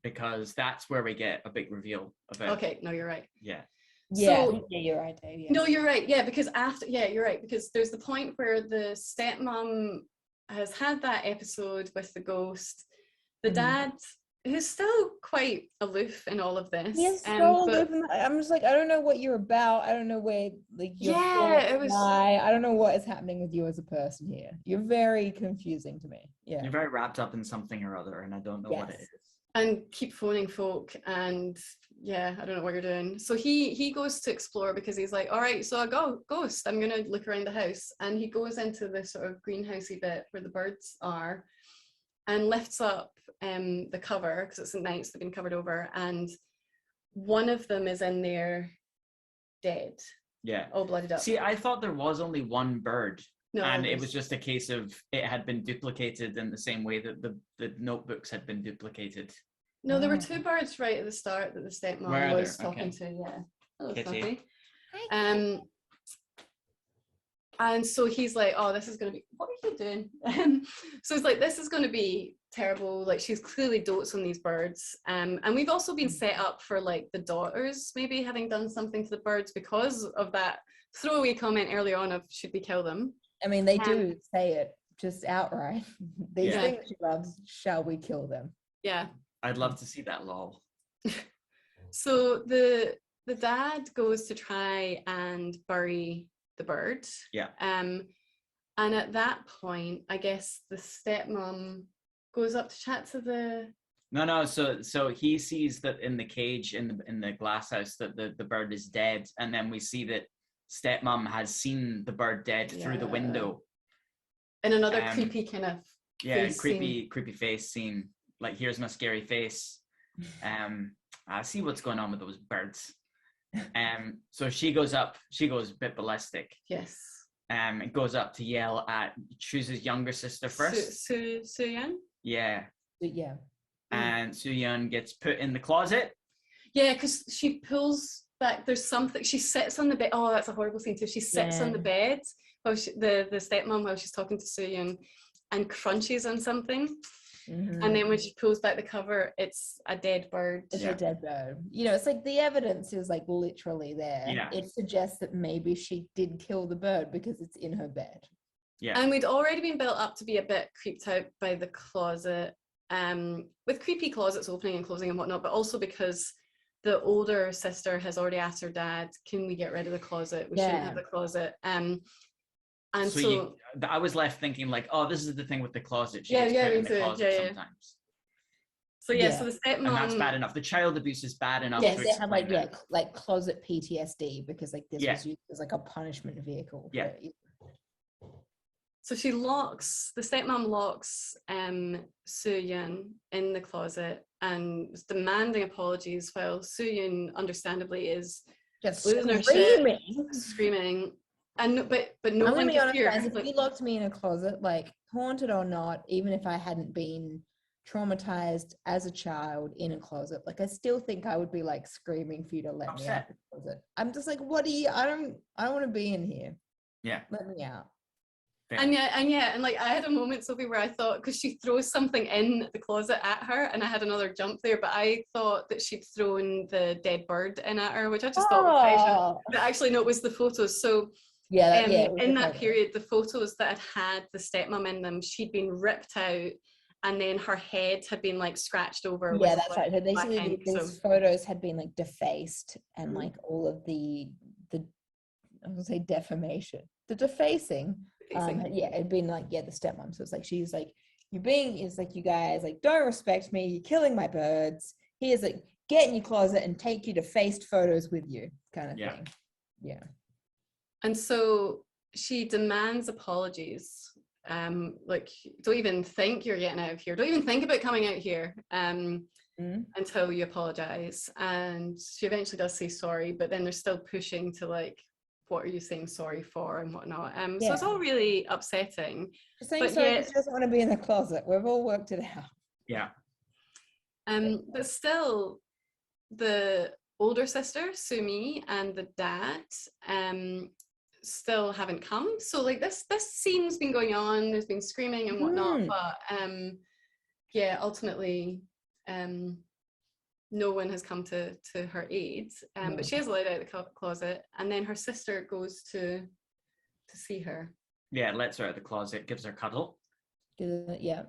because that's where we get a big reveal about. Okay, no, you're right. Yeah. Yeah, so, yeah, you're right, Dave. Yeah. No, you're right. Yeah, because you're right, because there's the point where the stepmom has had that episode with the ghost. The dad, who's still quite aloof in all of this. Yes, so aloof. I'm just like, I don't know what you're about. I don't know where, like, I don't know what is happening with you as a person here. You're very confusing to me. Yeah. You're very wrapped up in something or other, and I don't know what it is. And keep phoning folk, and I don't know what you're doing. So he goes to explore, because he's like, all right, so I go ghost, I'm gonna look around the house. And he goes into the sort of greenhousey bit where the birds are, and lifts up the cover, because it's at night, so they've been covered over, and one of them is in there dead. Yeah. All blooded up. See, I thought there was only one bird. No, and it was just a case of it had been duplicated in the same way that the notebooks had been duplicated. No, there were two birds right at the start that the stepmom was talking to. Yeah. Hello, Sophie. And so he's like, oh, this is going to be, what are you doing? So it's like, this is going to be terrible. Like, she's clearly dotes on these birds. And we've also been set up for like the daughters maybe having done something to the birds because of that throwaway comment earlier on of, should we kill them? I mean, they do say it just outright. These things she loves, shall we kill them? Yeah. I'd love to see that, lol. So the dad goes to try and bury the bird. Yeah. And at that point, I guess the stepmom goes up to chat to the... No. So he sees that in the cage in the glass house that the bird is dead, and then we see that stepmom has seen the bird dead through the window. In another creepy kind of creepy face scene. Like, here's my scary face. I see what's going on with those birds. So she goes a bit ballistic. Yes. And goes up to yell at, chooses younger sister first. Soo-yeon? Yeah. Yeah. And Soo-yeon gets put in the closet. Yeah, because she pulls back, there's something, she sits on the bed. Oh, that's a horrible scene too. She sits on the bed while the stepmom, while she's talking to Soo-yeon, and crunches on something. Mm-hmm. And then when she pulls back the cover, it's a dead bird. It's a dead bird. You know, it's like the evidence is like literally there. Yeah. It suggests that maybe she did kill the bird because it's in her bed. Yeah. And we'd already been built up to be a bit creeped out by the closet, with creepy closets opening and closing and whatnot, but also because the older sister has already asked her dad, can we get rid of the closet? We shouldn't have the closet. And so I was left thinking like, oh, this is the thing with the closet. She gets put in the closet sometimes. So so the stepmom, and that's bad enough. The child abuse is bad enough. Yes, they have like closet PTSD because like this was used as like a punishment vehicle. Yeah. So the stepmom locks Soo-yeon in the closet and is demanding apologies, while Soo-yeon understandably is just losing her shit, screaming. And but no one can hear. Guys, if you locked me in a closet, like haunted or not, even if I hadn't been traumatized as a child in a closet, like I still think I would be like screaming for you to let me out of the closet. I'm just like, what do you? I don't want to be in here. Yeah, let me out. And like I had a moment, Sophie, where I thought, because she throws something in the closet at her, and I had another jump there, but I thought that she'd thrown the dead bird in at her, which I just thought was fashion. But actually, no, it was the photos. So. In that period, the photos that had the stepmom in them, she'd been ripped out, and then her head had been like scratched over. Yeah, that's right. So basically, these photos had been like defaced, and like all of the I was gonna say defamation, the defacing. It'd been like the stepmom. So it's like she's like it's like, you guys like don't respect me, you're killing my birds. Here's like, get in your closet and take you to faced photos with you kind of thing. Yeah. And so she demands apologies. Like, don't even think you're getting out of here. Don't even think about coming out here until you apologize. And she eventually does say sorry, but then they're still pushing to like, what are you saying sorry for and whatnot. So it's all really upsetting. She's saying sorry because she doesn't want to be in the closet. We've all worked it out. Yeah. But still, the older sister, Sumi, and the dad still haven't come. So like this scene's been going on, there's been screaming and whatnot, but ultimately no one has come to her aid. But she is allowed out of the closet, and then her sister goes to see her. Yeah, lets her out of the closet, gives her a cuddle. Yeah.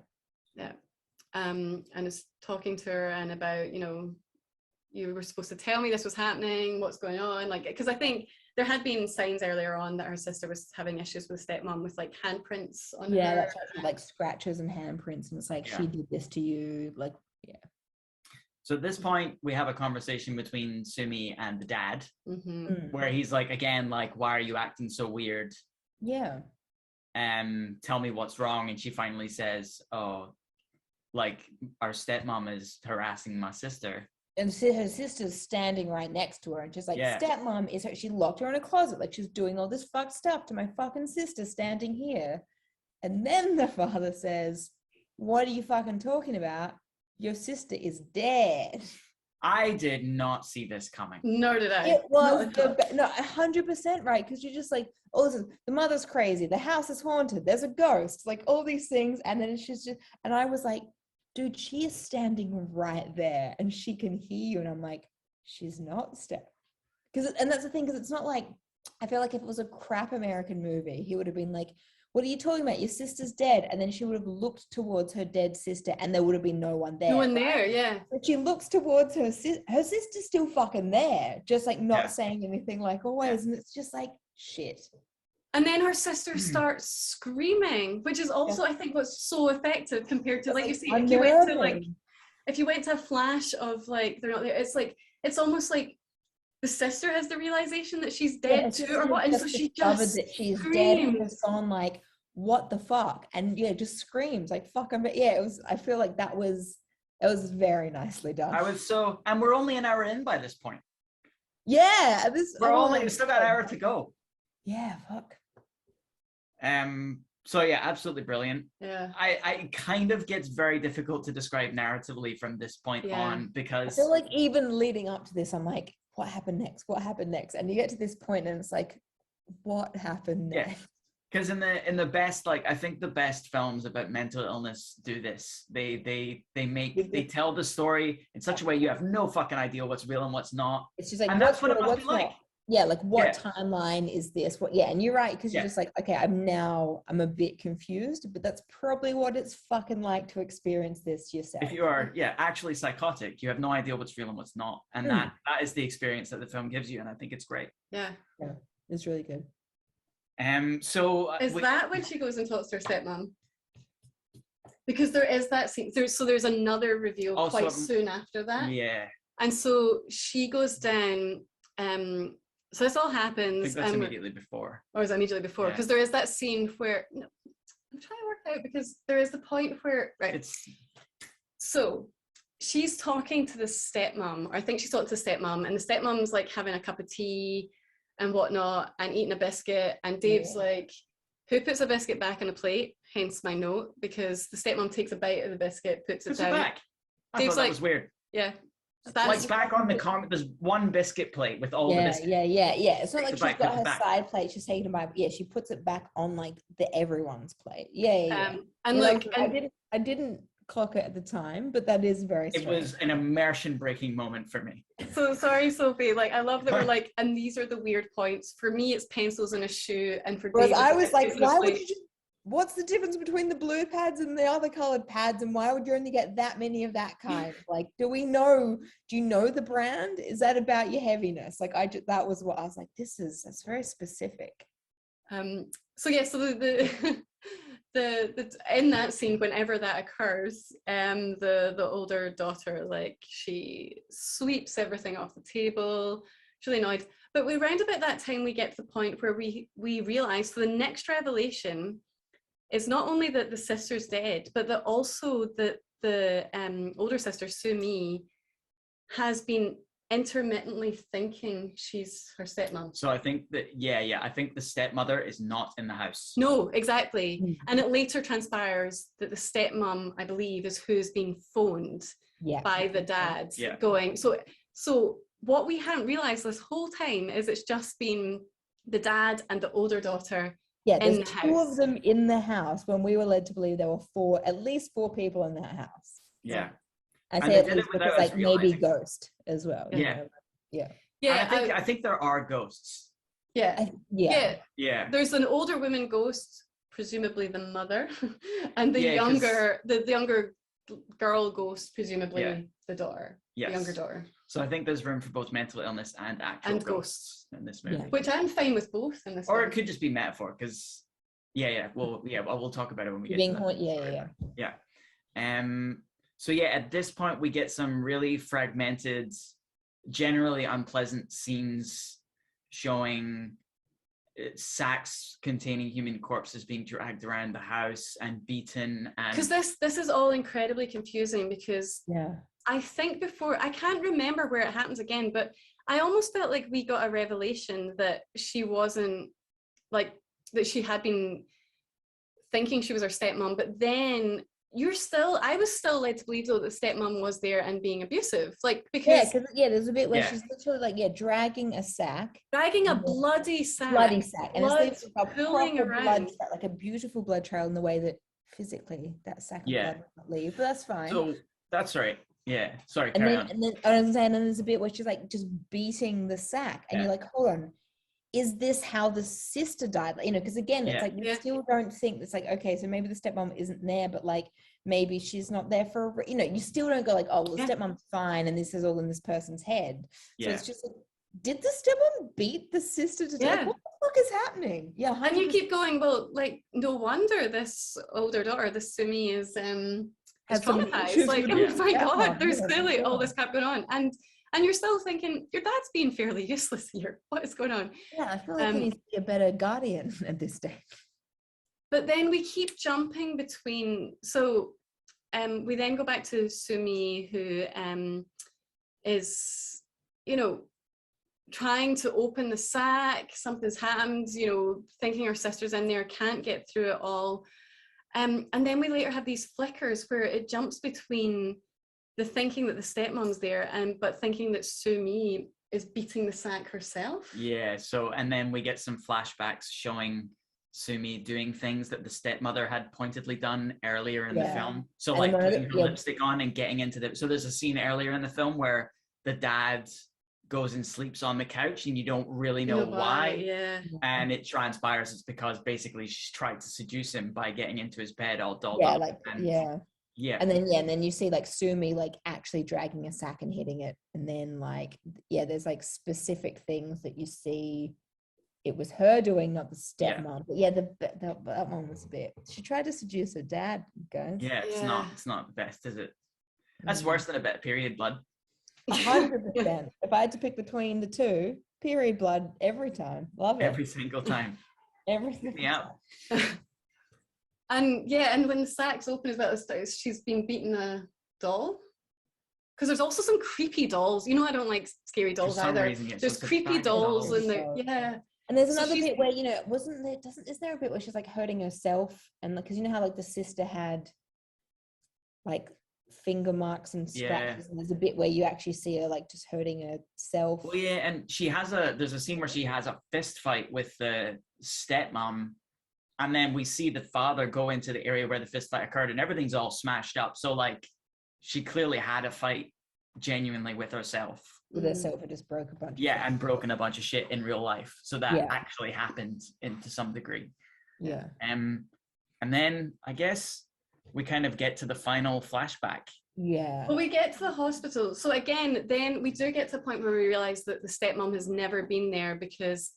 And is talking to her and about, you were supposed to tell me this was happening, what's going on, like, because I think there had been signs earlier on that her sister was having issues with stepmom with like handprints on her. That's right, like scratches and handprints, and it's like she did this to you, like. So at this point, we have a conversation between Sumi and the dad, where he's like, again, like, why are you acting so weird? Yeah. Tell me what's wrong. And she finally says, oh, like, our stepmom is harassing my sister. And her sister's standing right next to her, and just like, stepmom is her. She locked her in a closet, like she's doing all this fucked stuff to my fucking sister standing here. And then the father says, what are you fucking talking about? Your sister is dead. I did not see this coming. Nor did I. It was 100% right, because you're just like, oh, the mother's crazy, the house is haunted, there's a ghost, like all these things, and then she's just, and I was like, dude, she is standing right there, and she can hear you, and I'm like, she's not and that's the thing, because it's not like, I feel like if it was a crap American movie, he would have been like, what are you talking about? Your sister's dead. And then she would have looked towards her dead sister, and there would have been no one there. No one there, yeah. But she looks towards her sister. Her sister's still fucking there, just like not saying anything like always. And it's just like, shit. And then her sister starts screaming, which is also, I think, what's so effective compared to, like you say, if you went to a flash of like, they're not there, it's like, it's almost like the sister has the realization that she's dead too, or what, and so she just that she's screams. Dead, and it's on like, what the fuck, and just screams like, fuck. It was, I feel like that was very nicely done. And we're only an hour in by this point. We still got an hour to go. Yeah, fuck. So yeah, absolutely brilliant. Yeah. I kind of gets very difficult to describe narratively from this point on, because I feel like even leading up to this, I'm like, what happened next? What happened next? And you get to this point and it's like, what happened next? Because in the best, like, I think the best films about mental illness do this. They tell the story in such a way you have no fucking idea what's real and what's not. It's just like, and that's what it must be like. Yeah, like what timeline is this? And you're right, because you're just like, okay, I'm a bit confused, but that's probably what it's fucking like to experience this yourself. If you are, actually psychotic, you have no idea what's real and what's not. And that is the experience that the film gives you, and I think it's great. Yeah, it's really good. So is that when she goes and talks to her stepmom? Because there is that scene. There's another reveal quite soon after that. Yeah. And so she goes down. So this all happens. I think that's immediately before. Or is that immediately before? Because there is that scene where I'm trying to work out, because there is the point where so she's talking to the stepmom, or I think she's talking to the stepmom, and the stepmom's like having a cup of tea and whatnot and eating a biscuit, and Dave's like, who puts a biscuit back on a plate? Hence my note, because the stepmom takes a bite of the biscuit, puts it down. Back. I thought that was weird. Yeah. Like back on the comic, there's one biscuit plate with all the biscuits. Yeah. It's not like she's got her side plate, she's taking it back. Yeah, she puts it back on like everyone's plate. Yeah. And like, I didn't clock it at the time, but that is very strange. It was an immersion breaking moment for me. So sorry, Sophie. Like, I love that we're like, and these are the weird points. For me, it's pencils in a shoe, and for Dave, I was like, why would you just, what's the difference between the blue pads and the other colored pads, and why would you only get that many of that kind? Like, do you know the brand? Is that about your heaviness? Like, that was what I was like, that's very specific. So the in that scene, whenever that occurs, the older daughter, like, she sweeps everything off the table. She's really annoyed. But we round about that time, we get to the point where we realize, so the next revelation is not only that the sister's dead, but that also that the older sister, Sumi, has been intermittently thinking she's her stepmom. So I think that, I think the stepmother is not in the house. No, exactly. And it later transpires that the stepmom, I believe, is who's been phoned by the dad going. So what we hadn't realized this whole time is it's just been the dad and the older daughter in the house. Two of them in the house when we were led to believe there were at least four people in that house. Yeah. I say at least because like maybe ghost as well. Yeah. I think there are ghosts. Yeah. Yeah. There's an older woman ghost, presumably the mother, and the younger girl ghost, presumably the daughter. Yes. The younger daughter. So I think there's room for both mental illness and actual ghosts in this movie. Which I'm fine with both in this Or it could just be metaphor, because we'll talk about it when we get to that. So at this point we get some really fragmented, generally unpleasant scenes showing sacks containing human corpses being dragged around the house and beaten. And because this is all incredibly confusing, because I think I can't remember where it happens again, but I almost felt like we got a revelation that she wasn't, like, that she had been thinking she was her stepmom, but then I was still led to believe though that stepmom was there and being abusive, like, because there's a bit where she's literally like dragging a bloody sack, and it's like pulling around, like a beautiful blood trail in the way that physically that sack of blood will not leave, but that's fine. So that's right. Yeah, sorry. And then I was saying, and there's a bit where she's like just beating the sack, and you're like, hold on, is this how the sister died? You know, because again, it's like we still don't think it's like, okay, so maybe the stepmom isn't there, but like maybe she's not there for, you know, you still don't go like, oh, well, the stepmom's fine, and this is all in this person's head. So it's just like, did the stepmom beat the sister to death? What the fuck is happening? Yeah, 100%. And you keep going, well, like, no wonder this older daughter, this Sumi, is traumatized. Like, oh my god, there's clearly all this crap going on, and you're still thinking your dad's being fairly useless here. What is going on? I feel like he needs to be a better guardian at this stage. But then we keep jumping between. So, we then go back to Sumi, who is, you know, trying to open the sack. Something's happened. You know, thinking her sister's in there, can't get through it all. And then we later have these flickers where it jumps between the thinking that the stepmom's there but thinking that Sumi is beating the sack herself. Yeah, so, and then we get some flashbacks showing Sumi doing things that the stepmother had pointedly done earlier in the film. So like putting her lipstick on and getting into so there's a scene earlier in the film where the dad goes and sleeps on the couch and you don't really know why. And it transpires it's because basically she's tried to seduce him by getting into his bed all dolled up. And then you see like Sumi like actually dragging a sack and hitting it, and then like there's like specific things that you see it was her doing, not the stepmom. But that one was a bit, she tried to seduce her dad, guys. It's not the best, is it? That's worse than a bit of period blood. 100%. If I had to pick between the two, period blood every time. Love it. Every single time. Every single time. And when the sack's open as well, she's been beating a doll. Because there's also some creepy dolls. You know, I don't like scary dolls either. There's creepy dolls in there. And there's another bit where, you know, is there a bit where she's like hurting herself? And because you know how like the sister had like finger marks and scratches, and there's a bit where you actually see her like just hurting herself. Well, and there's a scene where she has a fist fight with the stepmom, and then we see the father go into the area where the fist fight occurred, and everything's all smashed up. So like she clearly had a fight genuinely with herself. With herself, it just broke a bunch. And broken a bunch of shit in real life. So that actually happened to some degree. And then I guess we kind of get to the final flashback. Well, we get to the hospital. So again, then we do get to the point where we realize that the stepmom has never been there, because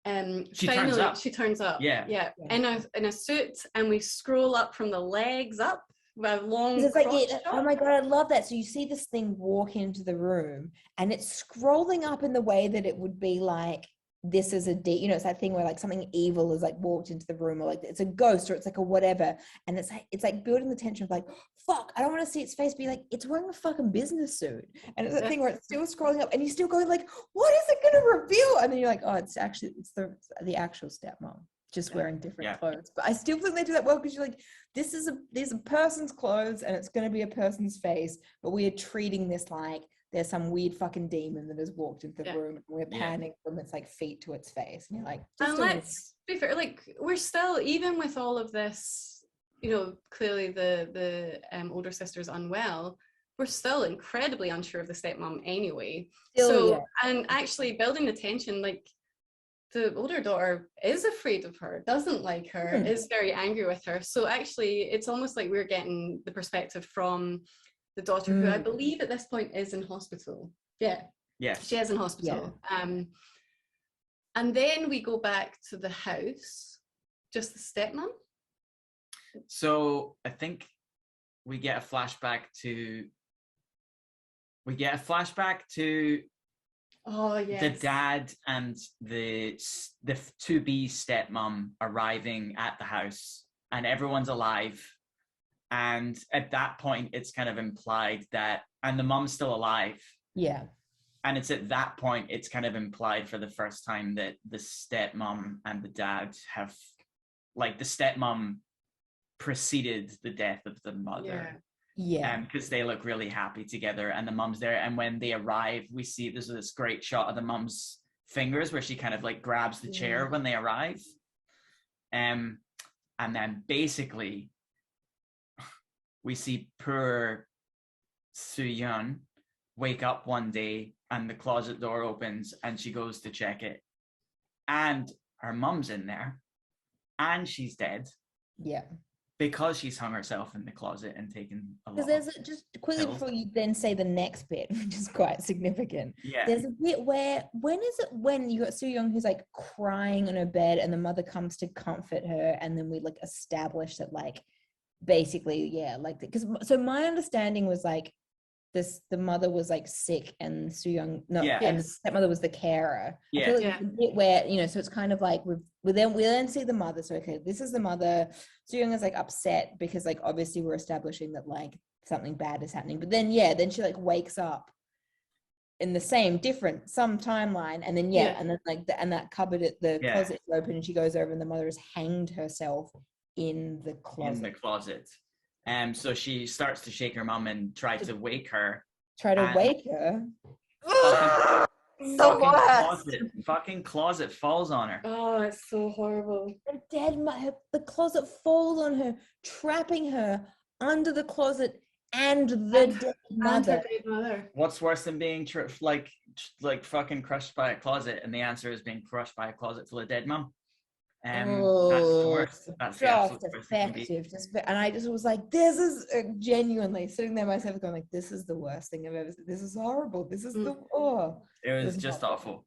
She finally turns up. she turns up. Yeah. In a suit, and we scroll up from the legs up with a long It's like crotch shot. oh my god, I love that. So you see this thing walk into the room, and it's scrolling up in the way that it would be like, this is it's that thing where like something evil is like walked into the room, or like it's a ghost, or it's like a whatever, and it's like building the tension of like, fuck, I don't want to see its face, be like, it's wearing a fucking business suit, and it's that thing where it's still scrolling up, and you're still going like, what is it going to reveal? And then you're like, oh, it's the actual stepmom, just wearing different clothes. But I still think they do that well, because you're like, these are person's clothes, and it's going to be a person's face, but we are treating this like there's some weird fucking demon that has walked into the room, and we're panning from its like feet to its face, and you're like, and let's be fair, like, we're still, even with all of this, clearly the older sister's unwell, we're still incredibly unsure of the stepmom anyway. And actually building the tension, like, the older daughter is afraid of her, doesn't like her, is very angry with her. So actually it's almost like we're getting the perspective from the daughter, who I believe at this point is in hospital. She is in hospital. And then we go back to the house, just the stepmom. So I think we get a flashback to the dad and the to-be stepmom arriving at the house, and everyone's alive. And at that point, it's kind of implied that, and the mom's still alive. Yeah. And it's at that point, it's kind of implied for the first time that the stepmom and the dad have, like, the stepmom preceded the death of the mother. Yeah. Because they look really happy together, and the mom's there. And when they arrive, we see there's this great shot of the mom's fingers where she kind of like grabs the chair when they arrive. And then basically, we see poor Soo-yeon wake up one day, and the closet door opens, and she goes to check it, and her mum's in there, and she's dead. Yeah. Because she's hung herself in the closet and taken a lot. Because there's just quickly before you then say the next bit, which is quite significant. Yeah. There's a bit where when you got Soo-yeon who's like crying on her bed, and the mother comes to comfort her, and then we like establish that like basically like because so my understanding was like the mother was like sick, and Soo-yeon and the stepmother was the carer. I feel like it's a bit where so it's kind of like we then see the mother. So okay, this is the mother. Soo-yeon is like upset because like obviously we're establishing that like something bad is happening, but then then she like wakes up in the same some timeline, and then and then like and that cupboard at the closet is open, and she goes over, and the mother has hanged herself in the closet. So she starts to shake her mum and try to wake her. Fucking closet falls on her. Oh, it's so horrible. The closet falls on her, trapping her under the closet and the dead mother. What's worse than being like fucking crushed by a closet? And the answer is being crushed by a closet full of dead mum. That's the worst. That's just effective. And I just was like, this is genuinely sitting there myself going like, this is the worst thing I've ever seen. This is horrible. This is it was just awful.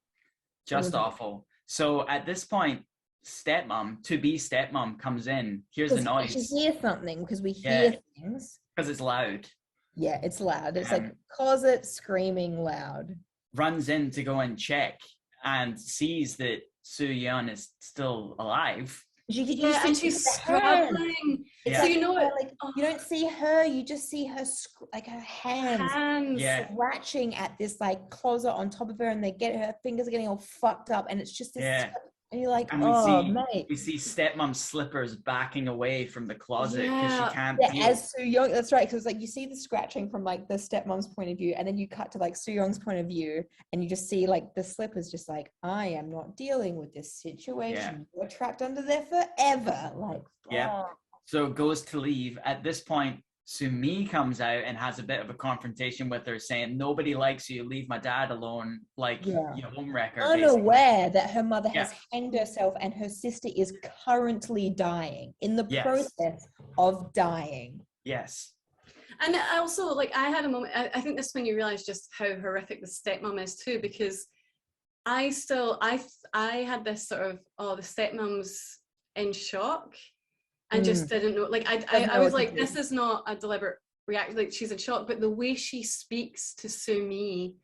Just awful. So at this point, to-be stepmom comes in, hears the noise. She hears something, because we hear things. Because it's loud. Yeah, it's loud. It's like closet screaming loud. Runs in to go and check, and sees that Soo-yeon is still alive. And she's struggling. So you don't see her, you just see her her hands scratching at this like closet on top of her, and her fingers are getting all fucked up, and it's just this and you're like, mate. We see stepmom's slippers backing away from the closet because she can't deal. As Soo-yeon, that's right, because like you see the scratching from like the stepmom's point of view, and then you cut to like Soo-yeon's point of view, and you just see like the slippers just like, I am not dealing with this situation. You're trapped under there forever. Like, so goes to leave. At this point, Soo-mi comes out and has a bit of a confrontation with her, saying, nobody likes you, leave my dad alone, like you homewrecker. Unaware that her mother has hanged herself, and her sister is currently dying, in the process of dying. Yes. And also, like, I had a moment, I think this is when you realize just how horrific the stepmom is too, because I had this sort of, the stepmom's in shock and just didn't know. Like I was like, this is not a deliberate reaction. Like she's in shock, but the way she speaks to Sumi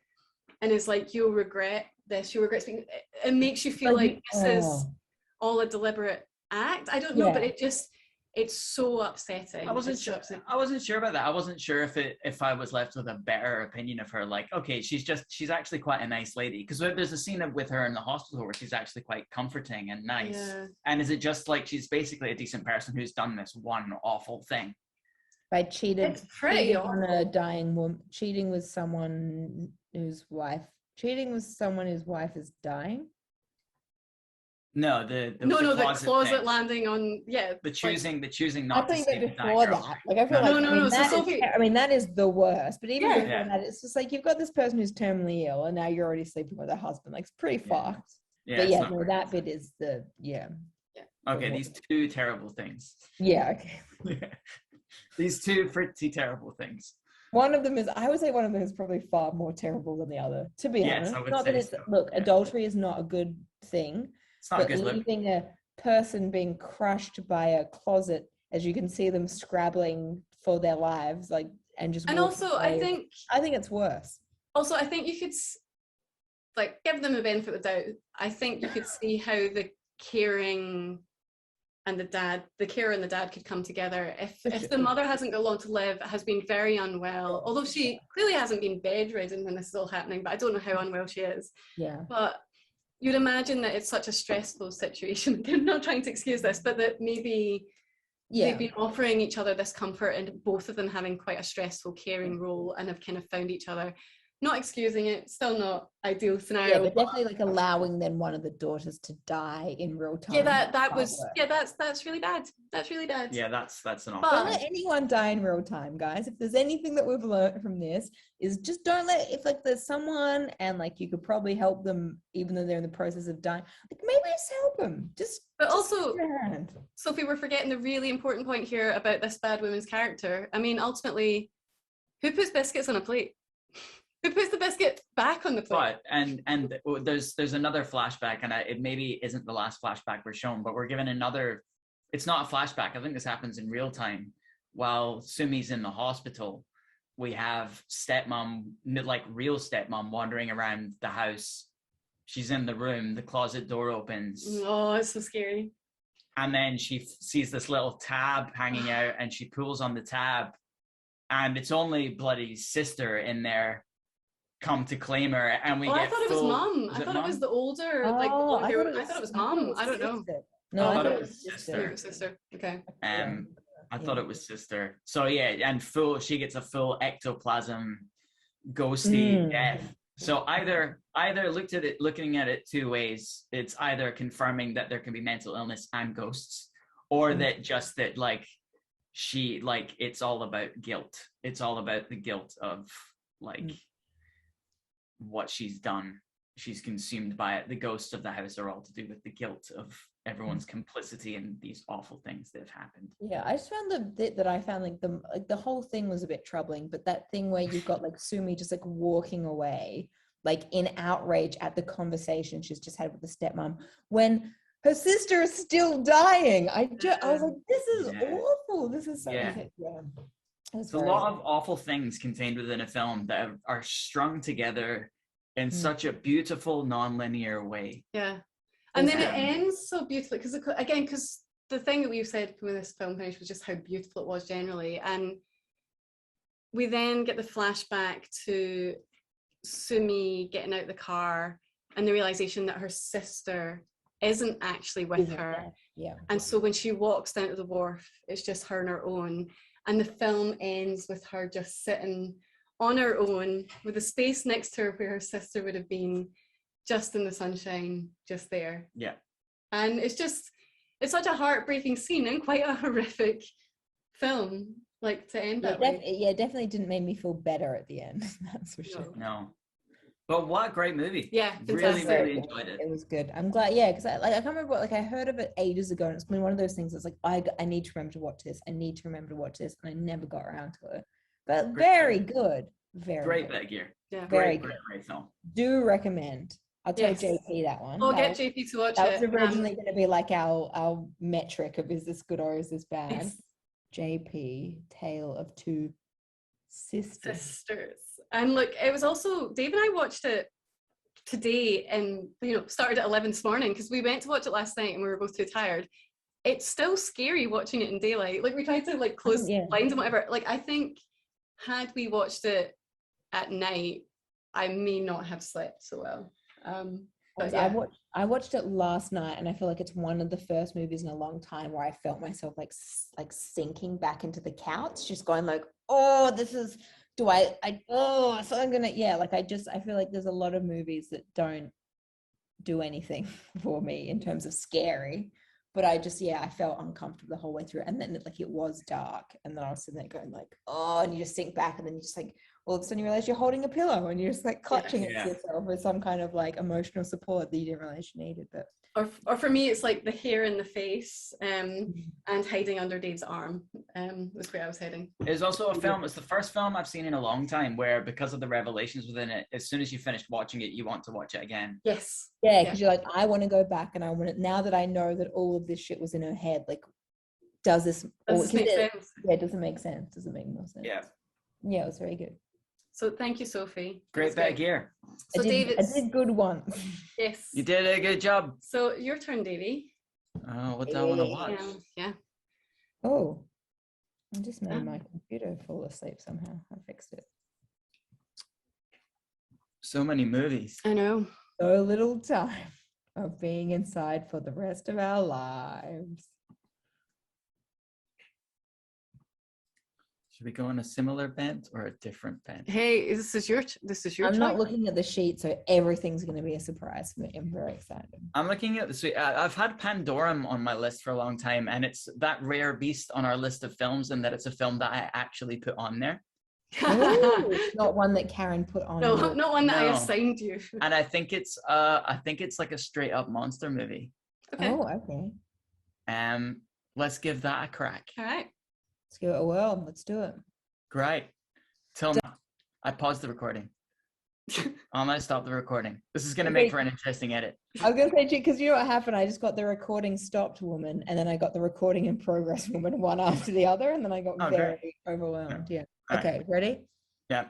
and is like, you'll regret this, you'll regret speaking, it makes you feel like this is all a deliberate act. I don't know, but it's so upsetting. I wasn't sure about that. I wasn't sure if I was left with a better opinion of her. Like, okay, she's actually quite a nice lady. Because there's a scene with her in the hospital where she's actually quite comforting and nice. Yeah. And is it just like she's basically a decent person who's done this one awful thing? By cheating on a dying woman, cheating with someone whose wife is dying. No, the closet landing on the choosing not to say before that. Like I feel I mean that is the worst. But even before that, it's just like you've got this person who's terminally ill, and now you're already sleeping with her husband. Like it's pretty fucked. Yeah, but that bit is Okay, these two terrible things. Yeah. Okay. These two pretty terrible things. One of them is probably far more terrible than the other. To be honest, not that it's adultery is not a good thing. But leaving a person being crushed by a closet, as you can see them scrabbling for their lives, like, and just. And also, away, I think it's worse. Also, I think you could, like, give them a benefit of the doubt. I think you could see how the carer and the dad could come together. If the mother hasn't got long to live, has been very unwell, although she clearly hasn't been bedridden when this is all happening, but I don't know how unwell she is. Yeah. But you'd imagine that it's such a stressful situation. I'm not trying to excuse this, but that maybe they've been offering each other this comfort, and both of them having quite a stressful, caring role, and have kind of found each other. Not excusing it, still not ideal scenario. Yeah, but definitely like allowing then one of the daughters to die in real time. Yeah, that's really bad. That's really bad. Yeah, that's an awful. Don't let anyone die in real time, guys. If there's anything that we've learned from this, is just don't let, if like there's someone and like you could probably help them even though they're in the process of dying, like maybe just help them. But also, Sophie, we're forgetting the really important point here about this bad woman's character. I mean, ultimately, who puts biscuits on a plate? Who puts the biscuit back on the plate? But there's another flashback, and it maybe isn't the last flashback we're shown, but we're given another. It's not a flashback. I think this happens in real time. While Sumi's in the hospital, we have stepmom, like real stepmom, wandering around the house. She's in the room. The closet door opens. Oh, it's so scary. And then she sees this little tab hanging out, and she pulls on the tab, and it's only bloody sister in there. Come to claim her, and we get. I thought it was mom. I thought it was the older, I thought it was mom. I don't know. No, I thought it was sister. Okay. I thought it was sister. So yeah, and she gets a full ectoplasm, ghosty death. So either looking at it two ways. It's either confirming that there can be mental illness and ghosts, or that like she it's all about guilt. It's all about the guilt of like. What she's done. She's consumed by it. The ghosts of the house are all to do with the guilt of everyone's complicity in these awful things that have happened. Yeah, I just found the bit that I found like the whole thing was a bit troubling, but that thing where you've got like Sumi just like walking away, like in outrage at the conversation she's just had with the stepmom when her sister is still dying. I was like, this is awful. This is so There's a lot of awful things contained within a film that are strung together in such a beautiful, non-linear way. Yeah. And then it ends so beautifully, because the thing that we've said when this film finished was just how beautiful it was generally. And we then get the flashback to Sumi getting out the car and the realization that her sister isn't actually with her. Yeah. And so when she walks down to the wharf, it's just her on her own. And the film ends with her just sitting on her own with a space next to her where her sister would have been, just in the sunshine, just there. Yeah. And it's such a heartbreaking scene and quite a horrific film, like to end that way. Definitely didn't make me feel better at the end. That's for sure. No. But what a great movie. Yeah, fantastic. Really enjoyed it. It was good. I'm glad, because I can't remember, I heard of it ages ago, and it's been one of those things that's like, I need to remember to watch this. I need to remember to watch this, and I never got around to it. But very good. Very great good. bit of gear. Yeah. Very great film. Do recommend. I'll tell Yes. JP that one. I'll get JP to watch That it. was originally going to be like our metric of is this good or is this bad? Yes. JP, Tale of Two Sisters. And look, it was also, Dave and I watched it today and, started at 11 this morning because we went to watch it last night and we were both too tired. It's still scary watching it in daylight. Like, we tried to like close blinds and whatever. Like, I think had we watched it at night, I may not have slept so well. But yeah. I watched it last night, and I feel like it's one of the first movies in a long time where I felt myself like sinking back into the couch, just going like, oh, this is. So I'm gonna I feel like there's a lot of movies that don't do anything for me in terms of scary, but I felt uncomfortable the whole way through, and then like it was dark, and then I was sitting there going like, oh, and you just sink back, and then you just like all of a sudden you realize you're holding a pillow and you're just like clutching it to yourself with some kind of like emotional support that you didn't realize you needed. But or for me, it's like the hair in the face and hiding under Dave's arm was where I was heading. It's also a film, it's the first film I've seen in a long time where, because of the revelations within it, as soon as you finished watching it, you want to watch it again. Yes. Yeah, because you're like, I want to go back, and I want to, now that I know that all of this shit was in her head, like, does this make sense? Yeah, does it make sense? Does it make more sense? Yeah. Yeah, it was very good. So thank you, Sophie. Great bit of gear. So David, I did good once. Yes. You did a good job. So your turn, Davey. Oh, what do I want to watch? Yeah. Oh, I just made my computer fall asleep somehow. I fixed it. So many movies. I know. So little time of being inside for the rest of our lives. Should we go on a similar bent or a different bent? Hey, this is your I'm not looking at the sheet, so everything's going to be a surprise for me. I'm very excited. I'm looking at the suite. I've had Pandorum on my list for a long time, and it's that rare beast on our list of films, and that it's a film that I actually put on there. Ooh, not one that Karen put on. No, not one that I assigned you. And I think it's like a straight up monster movie. Okay. Oh, okay. Let's give that a crack. All right. Let's give it a whirl. Let's do it. Great. I paused the recording. I'm going to stop the recording. This is going to make for an interesting edit. I was going to say, because you know what happened? I just got the recording stopped woman, and then I got the recording in progress woman, one after the other, and then I got very overwhelmed. Yeah. Okay, ready? Yeah.